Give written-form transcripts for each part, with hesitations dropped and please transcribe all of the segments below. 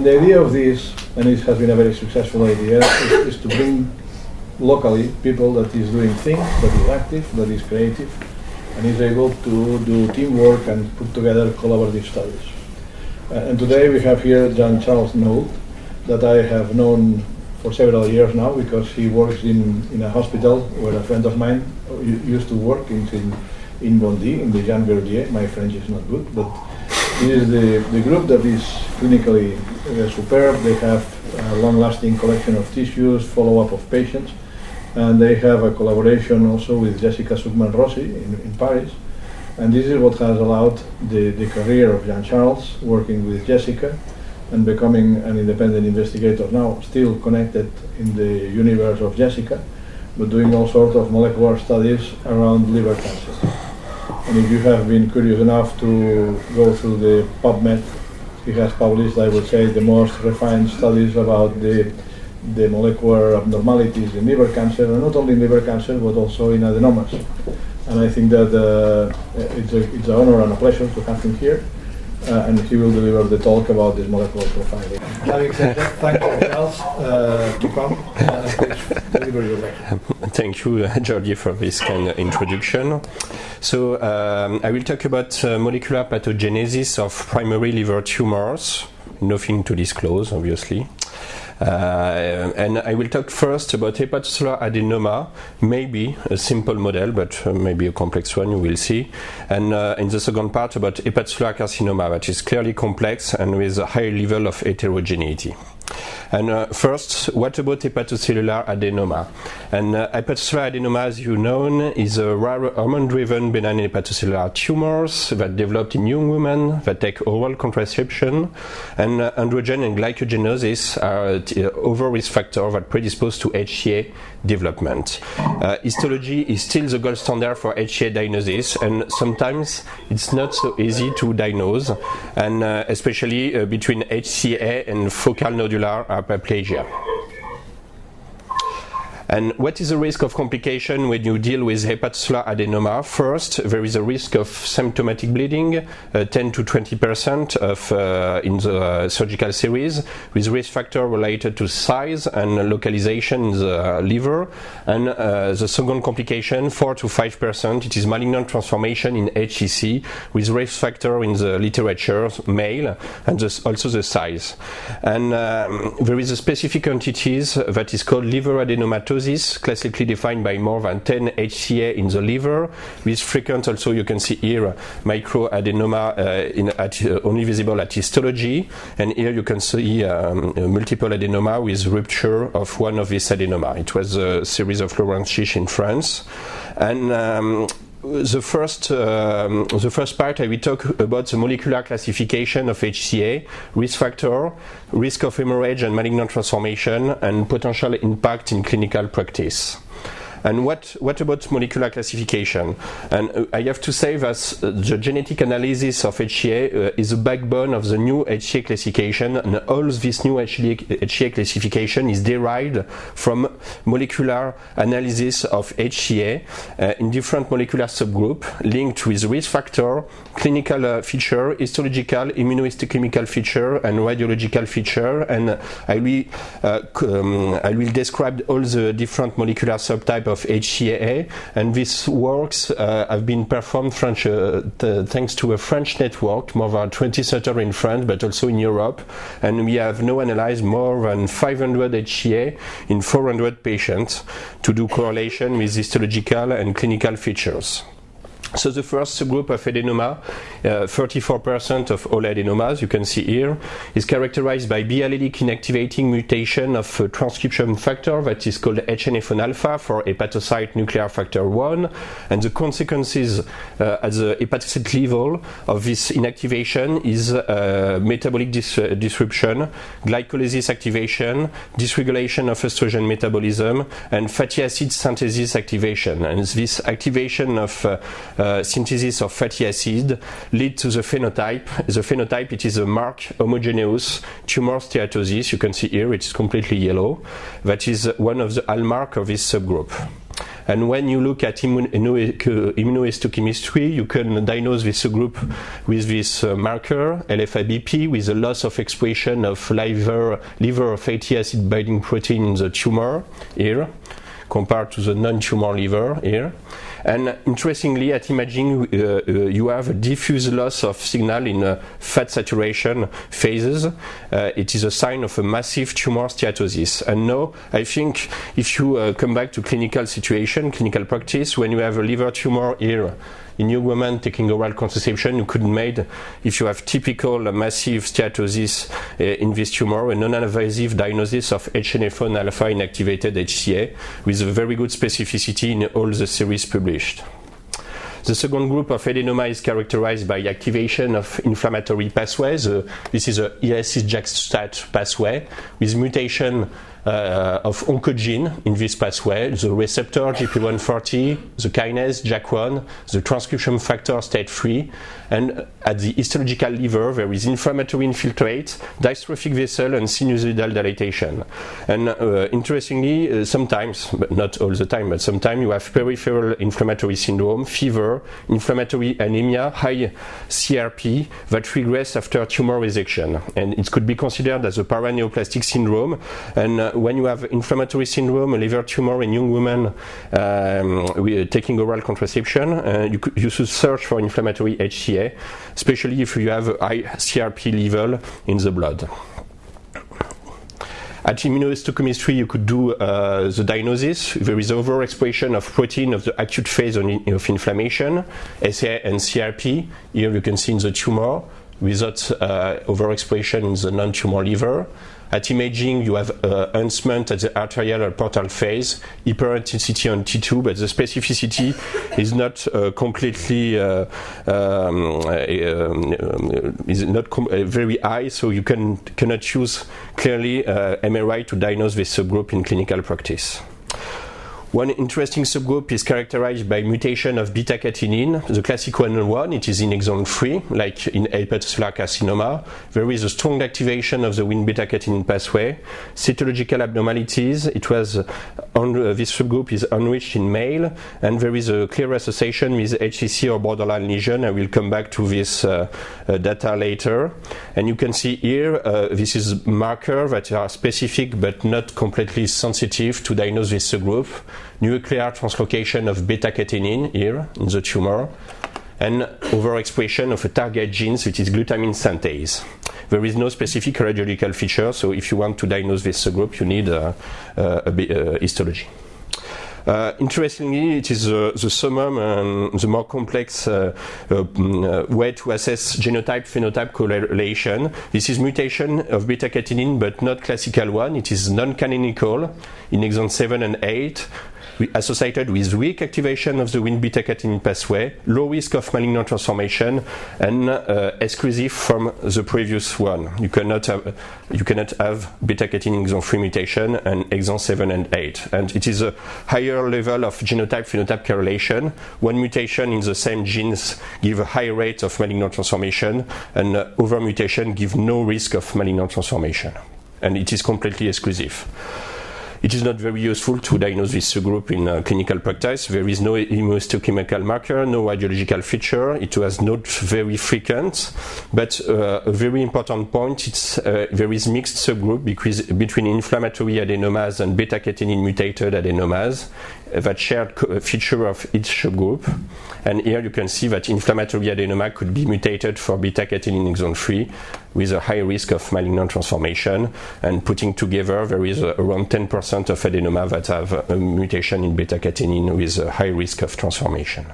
And the idea of this, and it has been a very successful idea, is to bring locally people that is doing things, that is active, that is creative, and is able to do teamwork and put together collaborative studies. And today we have here Jean-Charles Noult, that I have known for several years now, because he works in a hospital where a friend of mine used to work in Bondy, in the Jean Verdier. My French is not good, but this is the group that is clinically superb. They have a long-lasting collection of tissues, follow-up of patients, and they have a collaboration also with Jessica Suckman-Rossi in Paris. And this is what has allowed the career of Jean-Charles, working with Jessica and becoming an independent investigator now, still connected in the universe of Jessica, but doing all sorts of molecular studies around liver cancer. And if you have been curious enough to go through the PubMed, he has published, I would say, the most refined studies about the molecular abnormalities in liver cancer, and not only in liver cancer, but also in adenomas. And I think that it's an honor and a pleasure to have him here. And he will deliver the talk about this molecular profiling. Having said that, thank you, Charles, to come and deliver your lecture. Thank you, Jordi, for this kind of introduction. So I will talk about molecular pathogenesis of primary liver tumors. Nothing to disclose, obviously. And I will talk first about hepatocellular adenoma, maybe a simple model, but maybe a complex one, you will see. And in the second part about hepatocellular carcinoma, that is clearly complex and with a high level of heterogeneity. And first, what about hepatocellular adenoma? And hepatocellular adenoma, as you know, is a rare hormone-driven benign hepatocellular tumors that developed in young women that take oral contraception, and androgen and glycogenosis are other risk factors that predispose to HCA development. Histology is still the gold standard for HCA diagnosis, and sometimes it's not so easy to diagnose, and especially between HCA and focal nodular hyperplasia. And what is the risk of complication when you deal with hepatocellular adenoma? First, there is a risk of symptomatic bleeding, 10 to 20% of in the surgical series, with risk factor related to size and localization in the liver. And the second complication, 4 to 5%, it is malignant transformation in HCC, with risk factor in the literature, male, and also the size. And there is a specific entities that is called liver adenomatosis, classically defined by more than 10 HCA in the liver, with frequent also, you can see here, microadenoma only visible at histology, and here you can see multiple adenoma with rupture of one of these adenoma. It was a series of Laurent Chiche in France. And the first part I will talk about the molecular classification of HCA, risk factor, risk of hemorrhage and malignant transformation, and potential impact in clinical practice. And what about molecular classification? And I have to say that the genetic analysis of HCA is the backbone of the new HCA classification, and all this new HCA classification is derived from molecular analysis of HCA in different molecular subgroups linked with risk factor, clinical feature, histological, immunohistochemical feature, and radiological feature. And I will describe all the different molecular subtypes of HCA, and these works have been performed thanks to a French network, more than 20 centers in France, but also in Europe, and we have now analyzed more than 500 HCA in 400 patients to do correlation with histological and clinical features. So the first subgroup of adenoma, 34% of all adenomas, you can see here, is characterized by B-allelic inactivating mutation of a transcription factor that is called HNF1 alpha for hepatocyte nuclear factor 1, and the consequences at the hepatocyte level of this inactivation is metabolic disruption, glycolysis activation, dysregulation of estrogen metabolism, and fatty acid synthesis activation. And this activation of synthesis of fatty acid lead to the phenotype. The phenotype, it is a marked homogeneous tumor steatosis. You can see here it is completely yellow. That is one of the hallmark of this subgroup. And when you look at immunohistochemistry, you can diagnose this subgroup with this marker, LFIBP, with a loss of expression of liver fatty acid binding protein in the tumor here, compared to the non-tumor liver here. And interestingly, at imaging, you have a diffuse loss of signal in fat saturation phases. It is a sign of a massive tumor steatosis. And now, I think if you come back to clinical situation, clinical practice, when you have a liver tumor here, in young women taking oral contraception, you could made, if you have typical massive steatosis in this tumor, a non-invasive diagnosis of HNF1 alpha inactivated HCA with a very good specificity in all the series published. The second group of adenoma is characterized by activation of inflammatory pathways. This is a ISS-JAK-STAT pathway with mutation of oncogene in this pathway, the receptor GP140, the kinase JAK1, the transcription factor state 3, and at the histological liver there is inflammatory infiltrate, dystrophic vessel, and sinusoidal dilatation. And interestingly, sometimes, but not all the time, but sometimes you have peripheral inflammatory syndrome, fever, inflammatory anemia, high CRP that regress after tumor resection. And it could be considered as a paraneoplastic syndrome. And when you have inflammatory syndrome, a liver tumor in young women taking oral contraception, you should search for inflammatory HCA, especially if you have a high CRP level in the blood. At immunohistochemistry, you could do the diagnosis. There is overexpression of protein of the acute phase of inflammation, SA and CRP. Here you can see in the tumor, without overexpression in the non-tumor liver. At imaging, you have enhancement at the arterial or portal phase, hyperintensity on T2, but the specificity is not completely very high, so you cannot use clearly MRI to diagnose this subgroup in clinical practice. One interesting subgroup is characterized by mutation of beta-catenin. The classic one, it is in exon 3, like in hepatocellular carcinoma. There is a strong activation of the Wnt beta-catenin pathway. Cytological abnormalities, this subgroup is enriched in male, and there is a clear association with HCC or borderline lesion. I will come back to this data later. And you can see here, this is markers that are specific but not completely sensitive to diagnose this subgroup. Nuclear translocation of beta-catenin here in the tumor, and overexpression of a target gene, which is glutamine synthase. There is no specific radiological feature, so if you want to diagnose this subgroup, you need histology. Interestingly, it is the summum and the more complex way to assess genotype-phenotype correlation. This is mutation of beta-catenin, but not classical one. It is non-canonical in exon 7 and 8. Associated with weak activation of the Wnt beta-catenin pathway, low risk of malignant transformation, and exclusive from the previous one. You cannot have beta-catenin exon 3 mutation and exon 7 and 8. And it is a higher level of genotype-phenotype correlation. One mutation in the same genes give a high rate of malignant transformation, and other mutation give no risk of malignant transformation. And it is completely exclusive. It is not very useful to diagnose this subgroup in clinical practice. There is no immunohistochemical marker, no radiological feature. It was not very frequent, but a very important point, there is mixed subgroup between inflammatory adenomas and beta-catenin mutated adenomas that shared feature of each subgroup. And here you can see that inflammatory adenoma could be mutated for beta-catenin exon 3 with a high risk of malignant transformation. And putting together, there is around 10% of adenoma that have a mutation in beta-catenin with a high risk of transformation.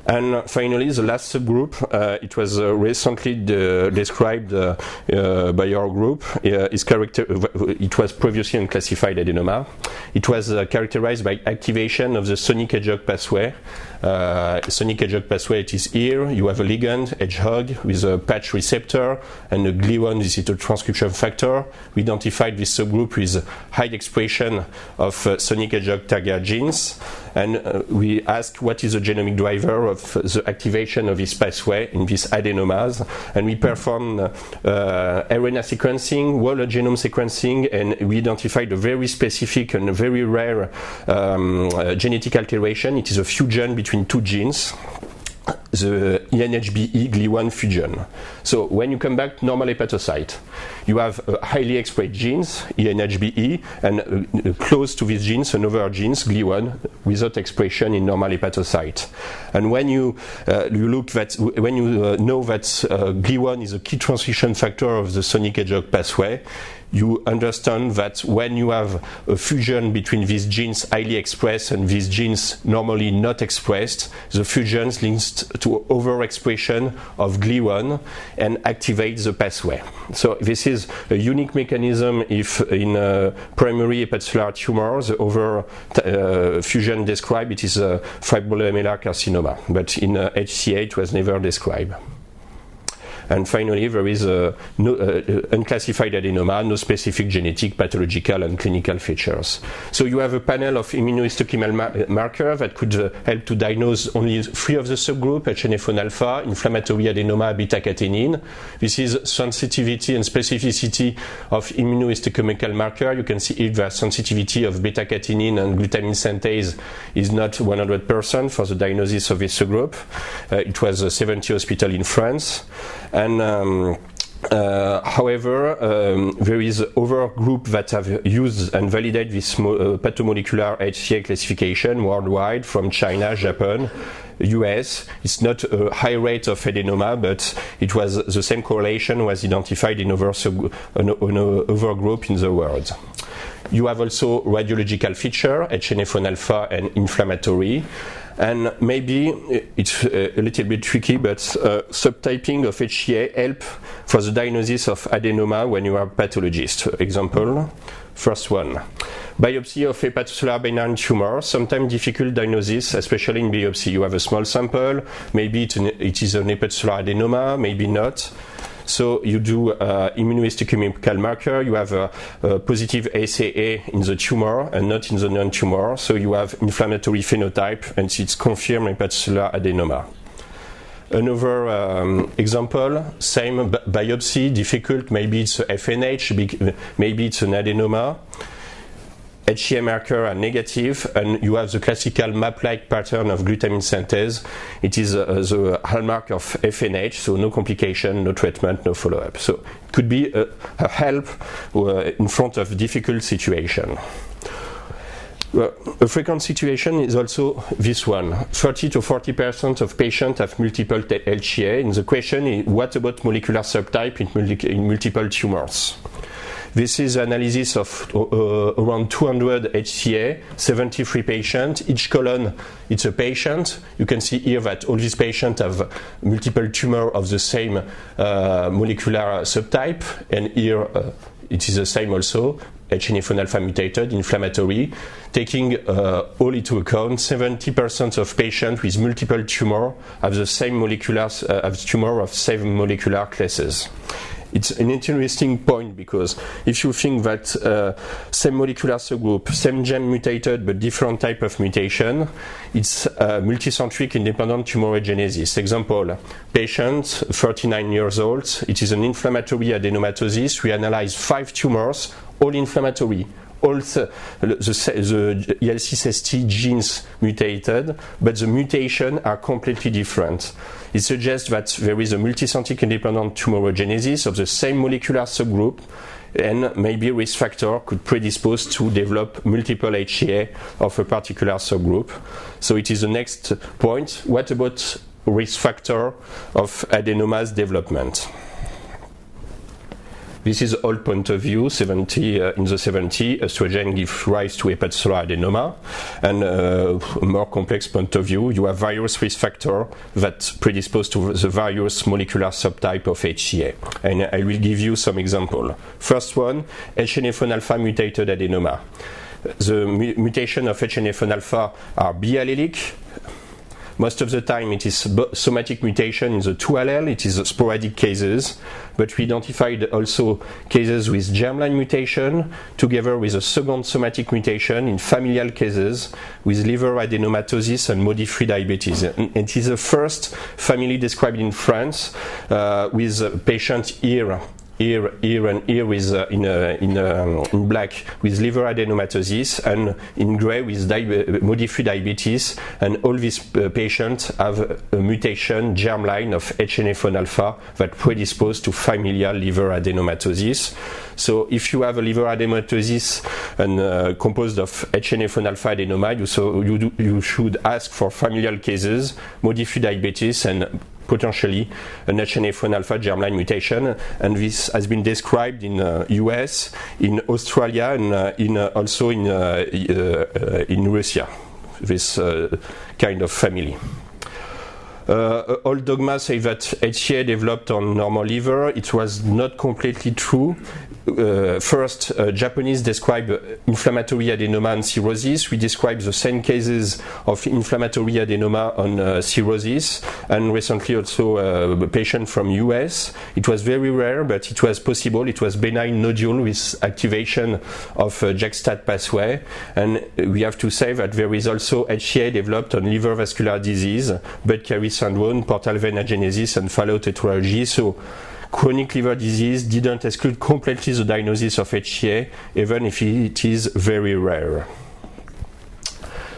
And finally, the last subgroup, it was recently described by our group. It was previously unclassified adenoma. It was characterized by activation of the sonic hedgehog pathway. Sonic hedgehog pathway, it is here. You have a ligand, hedgehog, with a patch receptor and a GLI1 digital transcription factor. We identified this subgroup with high expression of sonic hedgehog target genes. and we ask what is the genomic driver of the activation of this pathway in these adenomas, and we perform RNA sequencing, whole genome sequencing, and we identified a very specific and very rare genetic alteration. It is a fusion between two genes, the ENHBE GLI1 fusion. So when you come back to normal hepatocyte, you have highly expressed genes, ENHBE, and close to these genes another genes, GLI1, without expression in normal hepatocyte. And when you look that, when you know that GLI1 is a key transcription factor of the sonic hedgehog pathway, you understand that when you have a fusion between these genes highly expressed and these genes normally not expressed, the fusion links to overexpression of GLI1 and activates the pathway. So this is a unique mechanism if in primary hepatocellular tumors, the over fusion described, it is a fibrolamellar carcinoma, but in HCA it was never described. And finally, there is unclassified adenoma, no specific genetic, pathological, and clinical features. So you have a panel of immunohistochemical markers that could help to diagnose only 3 of the subgroup, HNF1-alpha, inflammatory adenoma, beta-catenin. This is sensitivity and specificity of immunohistochemical marker. You can see here the sensitivity of beta-catenin and glutamine synthase is not 100% for the diagnosis of this subgroup. It was 70 hospitals in France. And however, there is other group that have used and validated this pathomolecular HCA classification worldwide, from China, Japan, US. It's not a high rate of adenoma, but it was the same correlation was identified in other group in the world. You have also radiological feature, HNF1-alpha and inflammatory. And maybe it's a little bit tricky, but subtyping of HCA help for the diagnosis of adenoma when you are a pathologist. Example, first one. Biopsy of hepatocellular benign tumor, sometimes difficult diagnosis, especially in biopsy. You have a small sample, maybe it is an hepatocellular adenoma, maybe not. So you do immunohistochemical marker, you have a positive ASAA in the tumor and not in the non-tumor, so you have inflammatory phenotype and it's confirmed hepatocellular adenoma. Another example, same biopsy, difficult, maybe it's a FNH, maybe it's an adenoma. HCA marker are negative, and you have the classical map-like pattern of glutamine synthase. It is the hallmark of FNH, so no complication, no treatment, no follow-up. So it could be a help in front of difficult situation. A frequent situation is also this one. 30 to 40% of patients have multiple HCA, and the question is, what about molecular subtype in multiple tumors? This is analysis of around 200 HCA, 73 patients. Each column, it's a patient. You can see here that all these patients have multiple tumor of the same molecular subtype, and here it is the same also, HNF1-alpha mutated, inflammatory. Taking all into account, 70% of patients with multiple tumor have the same molecular tumor of same molecular classes. It's an interesting point because if you think that same molecular subgroup, same gene mutated but different type of mutation, it's multicentric independent tumorigenesis. Example, patient, 39 years old, it is an inflammatory adenomatosis. We analyze 5 tumors, all inflammatory. All the ELC60 genes mutated, but the mutations are completely different. It suggests that there is a multicentric independent tumorigenesis of the same molecular subgroup, and maybe risk factor could predispose to develop multiple HCA of a particular subgroup. So it is the next point. What about risk factor of adenomas development? This is old point of view, in the 70s, estrogen gives rise to hepatocellular adenoma. And a more complex point of view, you have various risk factors that predispose to the various molecular subtype of HCA. And I will give you some examples. First one, HNF1-alpha mutated adenoma. The mutation of HNF1-alpha are B allelic, Most of the time it is somatic mutation in the 2 allele, it is sporadic cases, but we identified also cases with germline mutation together with a second somatic mutation in familial cases with liver adenomatosis and MODY3 diabetes. And it is the first family described in France with a patient here with in black with liver adenomatosis, and in gray with MODY3 diabetes, and all these patients have a mutation germline of HNF1 alpha that predisposed to familial liver adenomatosis. So if you have a liver adenomatosis and composed of HNF1 alpha adenoma, you should ask for familial cases, MODY3 diabetes, and potentially an HNF1 alpha germline mutation, and this has been described in US, in Australia, and also in Russia, this kind of family. Old dogma say that HCA developed on normal liver. It was not completely true. First, Japanese describe inflammatory adenoma and cirrhosis. We describe the same cases of inflammatory adenoma on cirrhosis, and recently also a patient from US. It was very rare, but it was possible. It was benign nodule with activation of JAK-STAT pathway, and we have to say that there is also HCA developed on liver vascular disease, Budd-Chiari syndrome, portal vein agenesis, and fallout heterology. So chronic liver disease didn't exclude completely the diagnosis of HCA, even if it is very rare.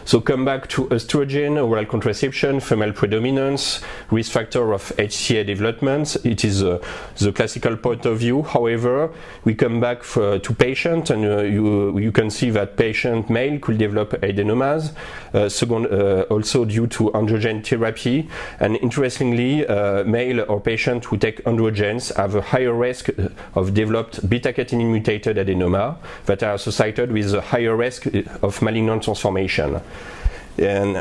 So come back to estrogen, oral contraception, female predominance, risk factor of HCA development. It is the classical point of view. However, we come back to patient, and you can see that patient male could develop adenomas, second, also due to androgen therapy. And interestingly, male or patient who take androgens have a higher risk of developed beta-catenin mutated adenoma that are associated with a higher risk of malignant transformation. And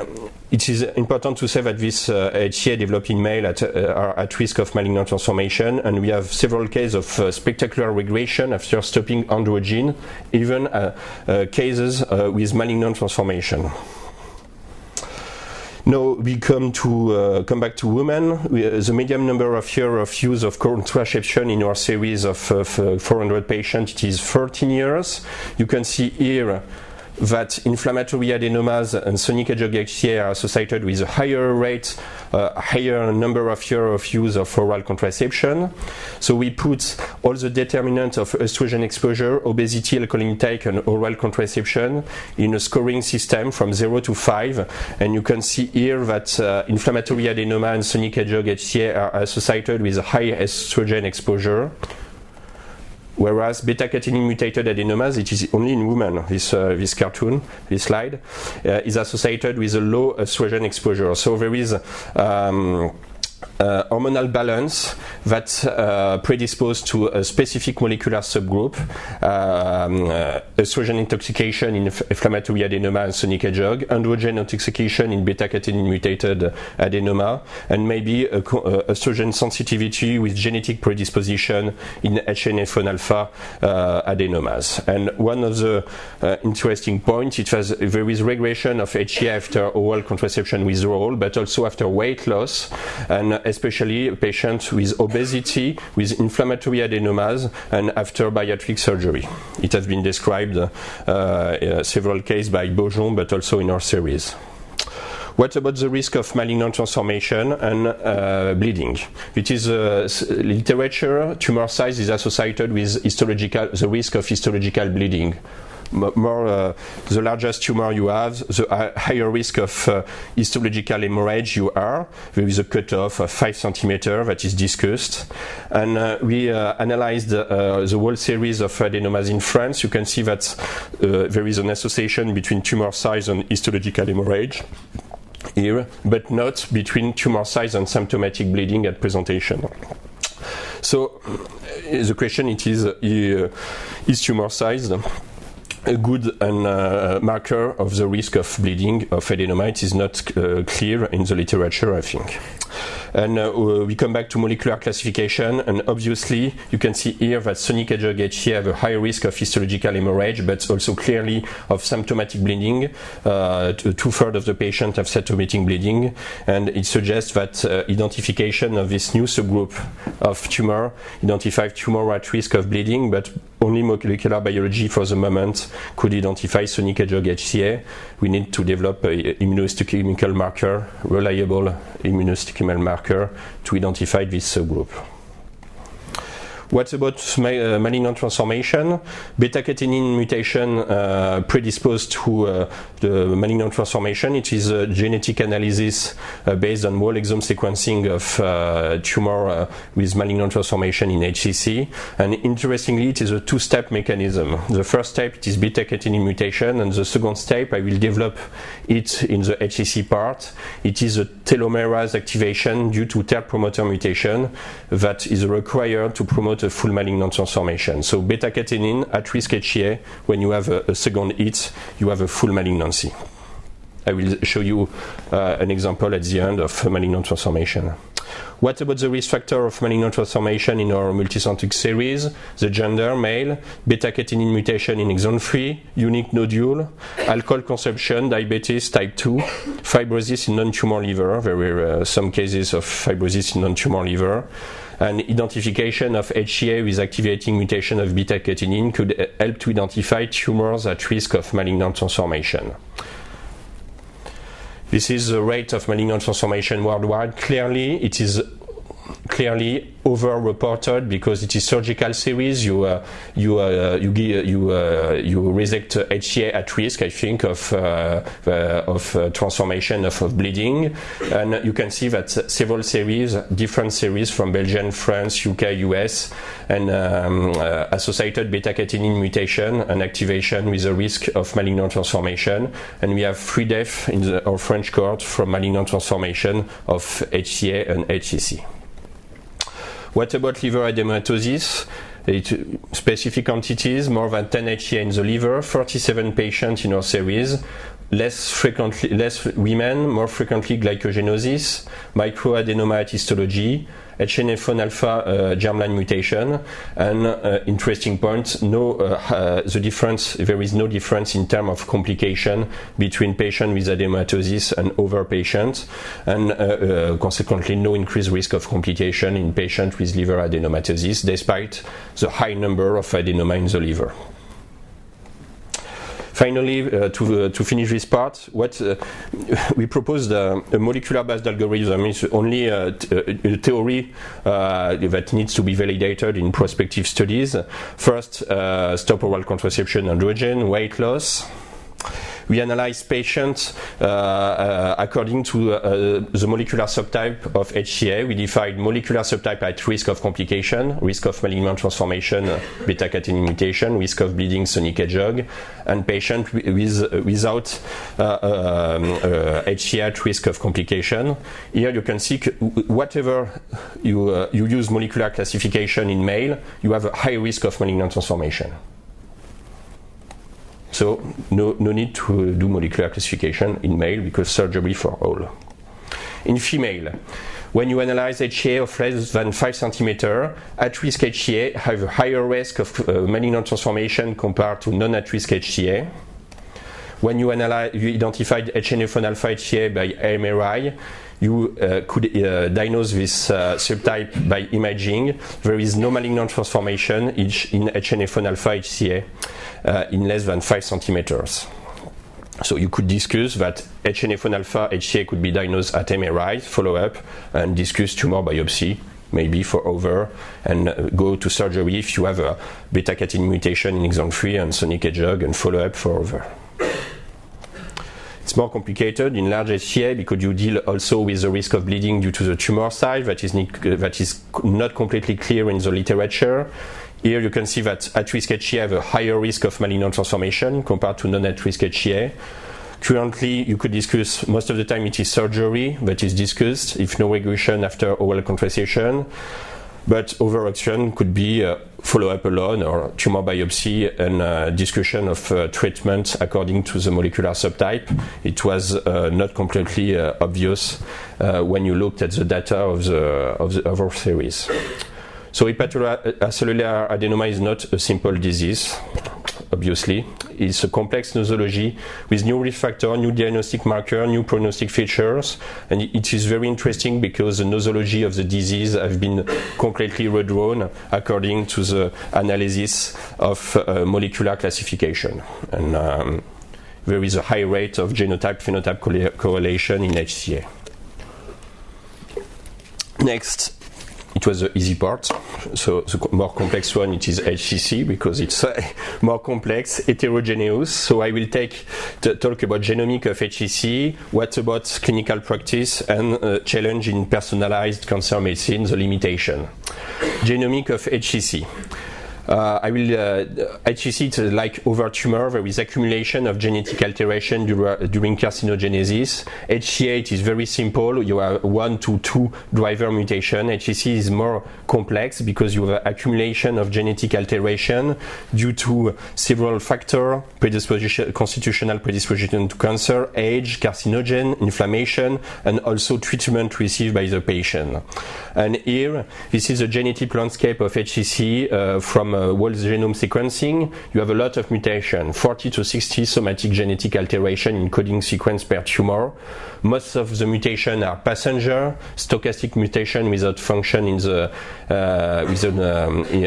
it is important to say that this HCA developed in male are at risk of malignant transformation, and we have several cases of spectacular regression after stopping androgen, even cases with malignant transformation. Now we come back to women. The median number of years of use of contraception in our series of 400 patients, it is 13 years. You can see here that inflammatory adenomas and sonic hedgehog HCA are associated with a higher rate, higher number of years of use of oral contraception. So we put all the determinants of estrogen exposure, obesity, alcohol intake, and oral contraception in a scoring system from 0 to 5, and you can see here that inflammatory adenoma and sonic hedgehog HCA are associated with a high estrogen exposure. Whereas beta-catenin mutated adenomas, it is only in women, this cartoon, this slide, is associated with a low estrogen exposure. So there is hormonal balance that predisposed to a specific molecular subgroup, estrogen intoxication in inflammatory adenoma and sonic hedgehog, androgen intoxication in beta-catenin mutated adenoma, and maybe estrogen sensitivity with genetic predisposition in HNF1 alpha adenomas. And one of the interesting points, there is regression of HCA after oral contraception withdrawal, but also after weight loss, and especially patients with obesity, with inflammatory adenomas, and after bariatric surgery. It has been described several cases by Beaujon, but also in our series. What about the risk of malignant transformation and bleeding? It is literature. Tumor size is associated with the risk of histological bleeding. The largest tumor you have, the higher risk of histological hemorrhage you are. There is a cutoff of 5 centimeters that is discussed. And we analyzed the whole series of adenomas in France. You can see that there is an association between tumor size and histological hemorrhage here, but not between tumor size and symptomatic bleeding at presentation. So the question is tumor size a good marker of the risk of bleeding of adenoma? It is not clear in the literature, I think. And we come back to molecular classification, and obviously you can see here that sonic hedgehog HCA have a high risk of histological hemorrhage, but also clearly of symptomatic bleeding. 2/3 of the patients have symptomatic bleeding, and it suggests that identification of this new subgroup of tumor identified tumor at risk of bleeding, but only molecular biology for the moment could identify sonic hedgehog HCA. We need to develop an immunohistochemical marker, reliable immunohistochemical marker, to identify this subgroup. What about malignant transformation? Beta-catenin mutation predisposed to the malignant transformation. It is a genetic analysis based on whole exome sequencing of tumor with malignant transformation in HCC. And interestingly, it is a two-step mechanism. The first step, it is beta-catenin mutation, and the second step, I will develop it in the HCC part. It is a telomerase activation due to TERT promoter mutation that is required to promote a full malignant transformation. So beta-catenin at risk HCA, when you have a second hit, you have a full malignancy. I will show you an example at the end of malignant transformation. What about the risk factor of malignant transformation in our multicentric series? The gender, male, beta-catenin mutation in exon 3, unique nodule, alcohol consumption, diabetes type 2, fibrosis in non-tumor liver, some cases of fibrosis in non-tumor liver, and identification of HCA with activating mutation of beta-catenin could help to identify tumors at risk of malignant transformation. This is the rate of malignant transformation worldwide. Clearly, it is over-reported because it is surgical series. You resect HCA at risk, I think, of transformation of bleeding, and you can see that several series, different series from Belgium, France, UK, US, and associated beta-catenin mutation and activation with a risk of malignant transformation, and we have 3 deaths in our French cohort from malignant transformation of HCA and HCC. What about liver adenomatoses? Specific entities, more than 10 HCA in the liver, 37 patients in our series, less women, more frequently glycogenosis, microadenoma at histology, HNF1-alpha germline mutation, and interesting point, there is no difference in terms of complication between patients with adenomatosis and other patients, and consequently no increased risk of complication in patients with liver adenomatosis, despite the high number of adenoma in the liver. Finally, to finish this part, we proposed a molecular-based algorithm. It's only a theory that needs to be validated in prospective studies. First, stop oral contraception, androgen, weight loss. We analyze patients according to the molecular subtype of HCA. We define molecular subtype at risk of complication, risk of malignant transformation, beta-catenin mutation, risk of bleeding, sonic hedgehog, and patient without HCA at risk of complication. Here you can see whatever you use molecular classification in male, you have a high risk of malignant transformation. So no need to do molecular classification in male because surgery for all. In female, when you analyze HCA of less than 5 cm, at-risk HCA have a higher risk of malignant transformation compared to non-at-risk HCA. When you identified HNF1-alpha HCA by MRI, you could diagnose this subtype by imaging. There is no malignant transformation in HNF1-alpha HCA in less than 5 centimeters. So you could discuss that HNF1-alpha HCA could be diagnosed at MRI, follow up, and discuss tumor biopsy, maybe for over, and go to surgery if you have a beta-catenin mutation in exon 3 and sonic hedgehog, and follow up for over. It's more complicated in large HCA because you deal also with the risk of bleeding due to the tumor size that is not completely clear in the literature. Here you can see that at-risk HCA have a higher risk of malignant transformation compared to non-at-risk HCA. Currently, you could discuss, most of the time it is surgery that is discussed, if no regression after oral contraception. but other option could be follow-up alone or tumor biopsy and discussion of treatment according to the molecular subtype. It was not completely obvious when you looked at the data of our series. So hepatocellular adenoma is not a simple disease, obviously. It's a complex nosology with new risk factor, new diagnostic marker, new prognostic features, and it is very interesting because the nosology of the disease have been completely redrawn according to the analysis of molecular classification. And there is a high rate of genotype-phenotype correlation in HCA. Next, it was the easy part. So the more complex one, it is HCC because it's more complex, heterogeneous. So I will talk about genomic of HCC, what about clinical practice, and challenge in personalized cancer medicine, the limitation. Genomic of HCC. HCC is like other tumor. There is accumulation of genetic alteration during carcinogenesis. HCA is very simple. You have 1 to 2 driver mutation. HCC is more complex because you have accumulation of genetic alteration due to several factors: constitutional predisposition to cancer, age, carcinogen, inflammation, and also treatment received by the patient. And here, this is the genetic landscape of HCC from whole genome sequencing. You have a lot of mutation, 40 to 60 somatic genetic alteration in coding sequence per tumor. Most of the mutation are passenger, stochastic mutation without function in the with an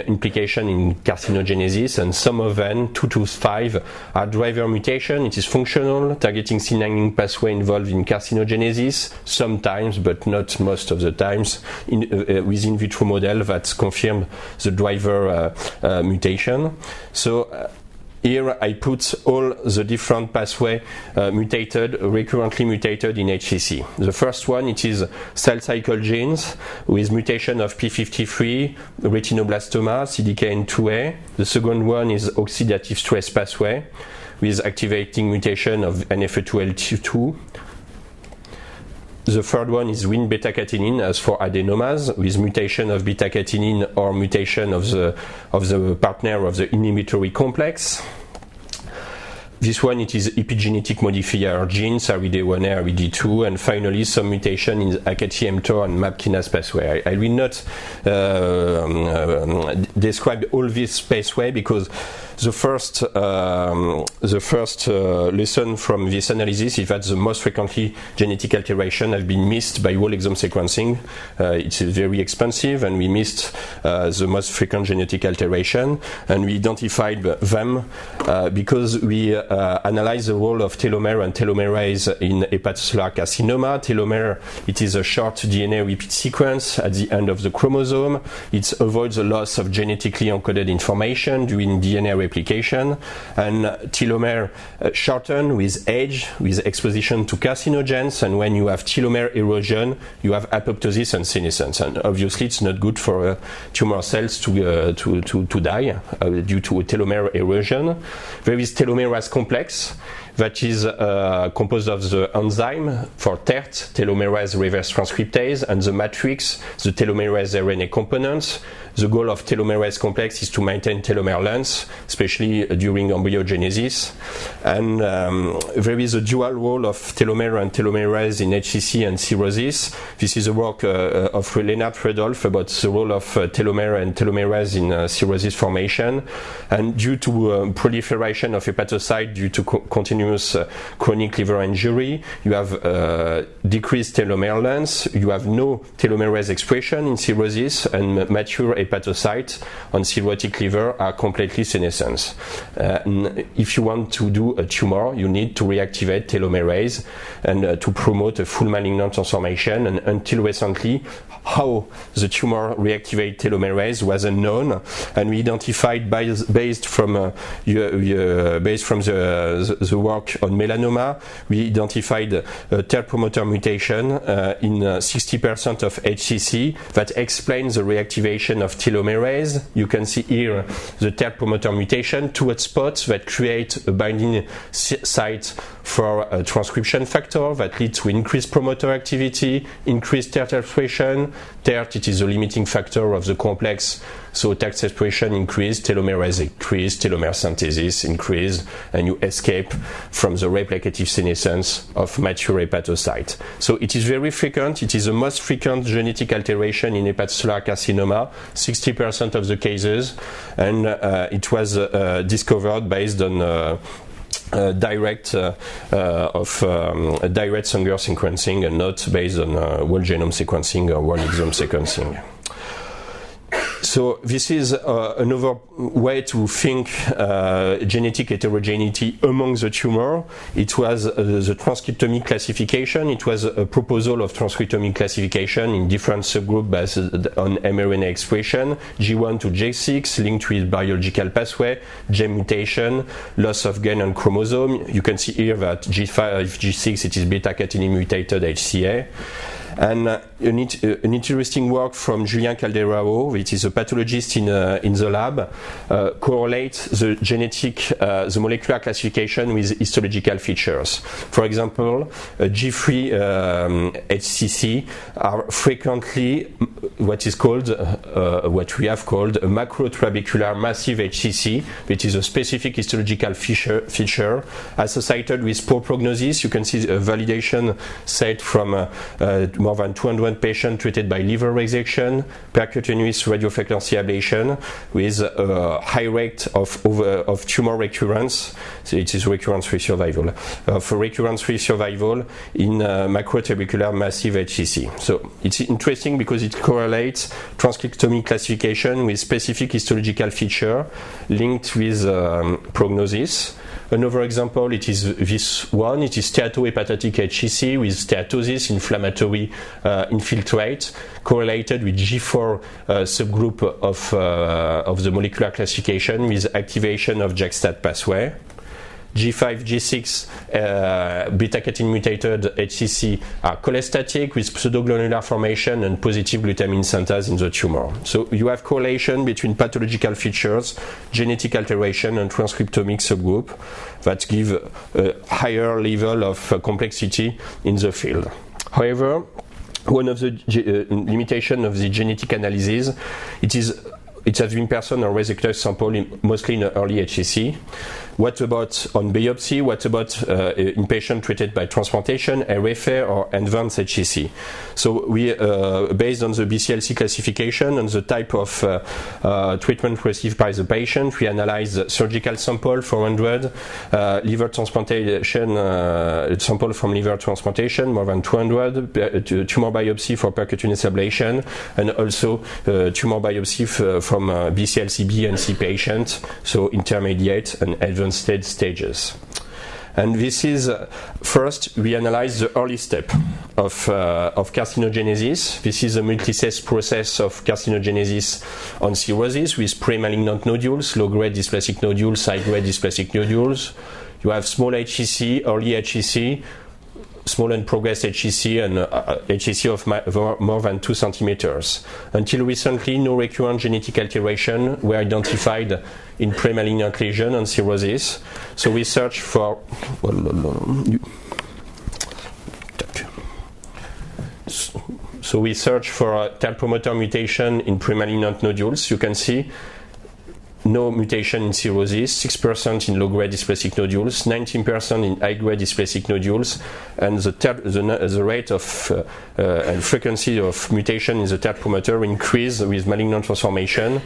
implication in carcinogenesis, and some of them, 2 to 5, are driver mutation. It is functional, targeting signaling pathway involved in carcinogenesis, sometimes, but not most of the times, with in vitro model that confirm the driver mutation. So here I put all the different pathway recurrently mutated in HCC. The first one, it is cell cycle genes with mutation of P53, retinoblastoma, CDKN2A. The second one is oxidative stress pathway with activating mutation of NF2L2. The third one is Wnt beta-catenin, as for adenomas, with mutation of beta-catenin or mutation of the partner of the inhibitory complex. This one, it is epigenetic modifier genes, RED1A, RED2, and finally some mutation in the AKT-mTOR and MAP kinase pathway. I will not describe all this pathway because the first lesson from this analysis is that the most frequently genetic alteration have been missed by whole exome sequencing. It's very expensive, and we missed the most frequent genetic alteration, and we identified them because we analyzed the role of telomere and telomerase in hepatocellular carcinoma. Telomere, it is a short DNA repeat sequence at the end of the chromosome. It avoids the loss of genetically encoded information during DNA replication, and telomere shorten with age, with exposition to carcinogens, and when you have telomere erosion, you have apoptosis and senescence. And obviously, it's not good for tumor cells to die due to telomere erosion. There is telomerase complex that is composed of the enzyme for TERT, telomerase reverse transcriptase, and the matrix, the telomerase RNA components. The goal of telomerase complex is to maintain telomere length, especially during embryogenesis. And there is a dual role of telomere and telomerase in HCC and cirrhosis. This is a work of Leonard Fredolf about the role of telomere and telomerase in cirrhosis formation. And due to proliferation of hepatocyte due to continuous chronic liver injury, you have decreased telomere length, you have no telomerase expression in cirrhosis, and mature hepatocytes on cirrhotic liver are completely senescent. If you want to do a tumor, you need to reactivate telomerase and to promote a full malignant transformation. And until recently, how the tumor reactivate telomerase was unknown, and we identified based from the work on melanoma, we identified a TERT promoter mutation in 60% of HCC that explains the reactivation of telomerase. You can see here the TERT promoter mutation, two hotspots that create a binding site for a transcription factor that leads to increased promoter activity, increased TERT expression. TERT, it is the limiting factor of the complex, so TERT expression increased, telomerase increased, telomere synthesis increased, and you escape from the replicative senescence of mature hepatocyte. So it is very frequent. It is the most frequent genetic alteration in hepatocellular carcinoma, 60% of the cases, and it was discovered based on direct Sanger sequencing and not based on whole genome sequencing or whole exome sequencing. So this is another way to think genetic heterogeneity among the tumor. It was the transcriptomic classification. It was a proposal of transcriptomic classification in different subgroups based on mRNA expression, G1 to J6, linked with biological pathway, gene mutation, loss of gain on chromosome. You can see here that G5, G6, it is beta-catenin mutated HCA. And an interesting work from Julien Calderaro, which is a pathologist in the lab, correlates the genetic, the molecular classification with histological features. For example, G3 HCC are frequently what is called, what we have called a macrotrabecular massive HCC, which is a specific histological feature associated with poor prognosis. You can see a validation set from more than 200 patients treated by liver resection, percutaneous radiofrequency ablation, with a high rate of tumor recurrence. So it is recurrence-free survival. For recurrence-free survival in macrotrabecular massive HCC. So it's interesting because it correlates transcriptomic classification with specific histological feature linked with prognosis. Another example, it is this one. It is steatohepatic HCC with steatosis, inflammatory infiltrate, correlated with G4 subgroup of the molecular classification with activation of JAK-STAT pathway. G5, G6 beta-catenin mutated HCC are cholestatic with pseudogranular formation and positive glutamine synthase in the tumor. So you have correlation between pathological features, genetic alteration, and transcriptomic subgroup that give a higher level of complexity in the field. However, one of the limitations of the genetic analysis, it has been person or resected sample mostly in early HCC. What about on biopsy? What about in patient treated by transplantation, RFA, or advanced HCC? So we, based on the BCLC classification and the type of treatment received by the patient, we analyze the surgical sample 400, liver transplantation sample from liver transplantation more than 200, tumor biopsy for percutaneous ablation, and also tumor biopsy from BCLC-B and C patients, so intermediate and advanced stages. And this is, first, we analyze the early step of carcinogenesis. This is a multi-stage process of carcinogenesis on cirrhosis with pre-malignant nodules, low-grade dysplasic nodules, high-grade dysplasic nodules. You have small HCC, early HCC, small and progressed HCC, and HCC of more than 2 centimeters. Until recently, no recurrent genetic alteration were identified in pre-malignant lesion and cirrhosis. So we search for TERT promoter mutation in pre-malignant nodules. You can see no mutation in cirrhosis, 6% in low-grade dysplasic nodules, 19% in high-grade dysplasic nodules, and the rate of and frequency of mutation in the TERT promoter increase with malignant transformation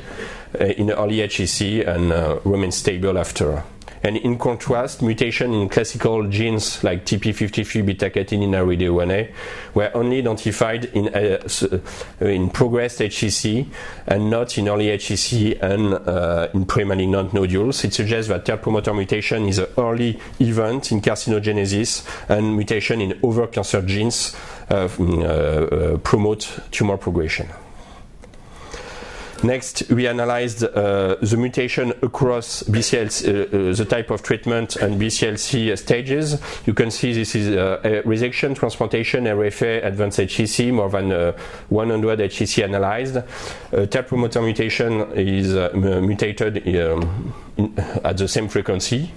in early HCC and remain stable after. And in contrast, mutation in classical genes like TP53 beta-catenin RED1A were only identified in progressed HCC and not in early HCC and in pre-malignant nodules. It suggests that TERT promoter mutation is an early event in carcinogenesis, and mutation in other cancer genes promote tumor progression. Next, we analyzed the mutation across BCLC, the type of treatment and BCLC stages. You can see this is resection, transplantation, RFA, advanced HCC, more than 100 HCC analyzed. TER promoter mutation is mutated at the same frequency.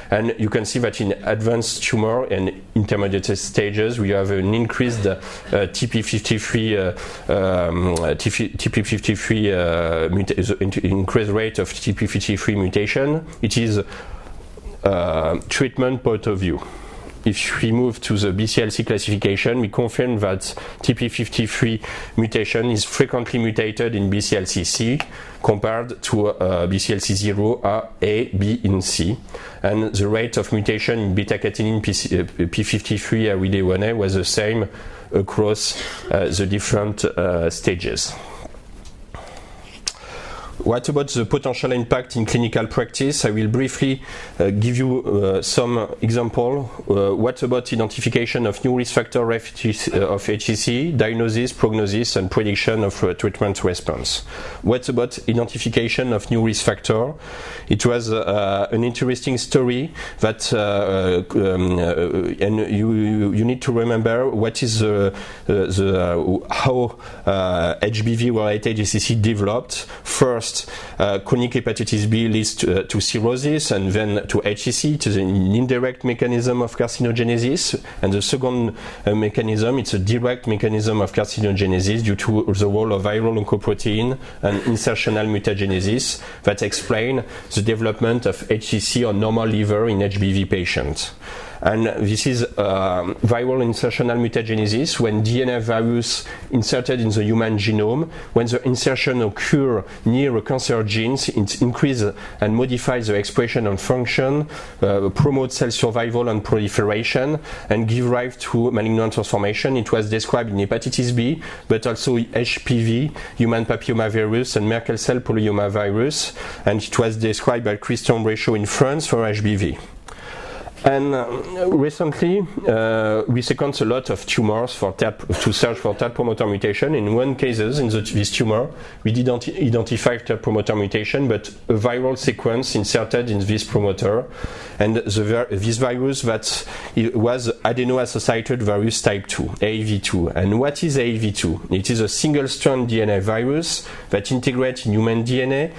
And you can see that in advanced tumor and intermediate stages, we have an increased TP53 increased rate of TP53 mutation. It is treatment point of view. If we move to the BCLC classification, we confirm that TP53 mutation is frequently mutated in BCLC-C compared to BCLC-0 A, B, and C. And the rate of mutation in beta-catenin P53 ARID1A was the same across the different stages. What about the potential impact in clinical practice? I will briefly give you some example. What about identification of new risk factor of HCC, diagnosis, prognosis, and prediction of treatment response? What about identification of new risk factor? It was an interesting story that, and you need to remember what is how HBV-related HCC developed. First, chronic hepatitis B leads to cirrhosis and then to HCC. It is an indirect mechanism of carcinogenesis, and the second mechanism, it's a direct mechanism of carcinogenesis due to the role of viral oncoprotein and insertional mutagenesis that explain the development of HCC on normal liver in HBV patients. And this is viral insertional mutagenesis when DNA virus inserted in the human genome. When the insertion occurs near a cancer gene, it increases and modifies the expression and function, promotes cell survival and proliferation, and give rise to malignant transformation. It was described in hepatitis B, but also HPV, human papillomavirus, and Merkel cell polyomavirus, and it was described by Christian Bréchot in France for HBV. And recently, we sequenced a lot of tumors to search for TER promoter mutation. In one case, in this tumor, we didn't identify TER promoter mutation, but a viral sequence inserted in this promoter. And this virus that was adeno-associated virus type 2, AAV2. And what is AAV2? It is a single-strand DNA virus that integrates in human DNA,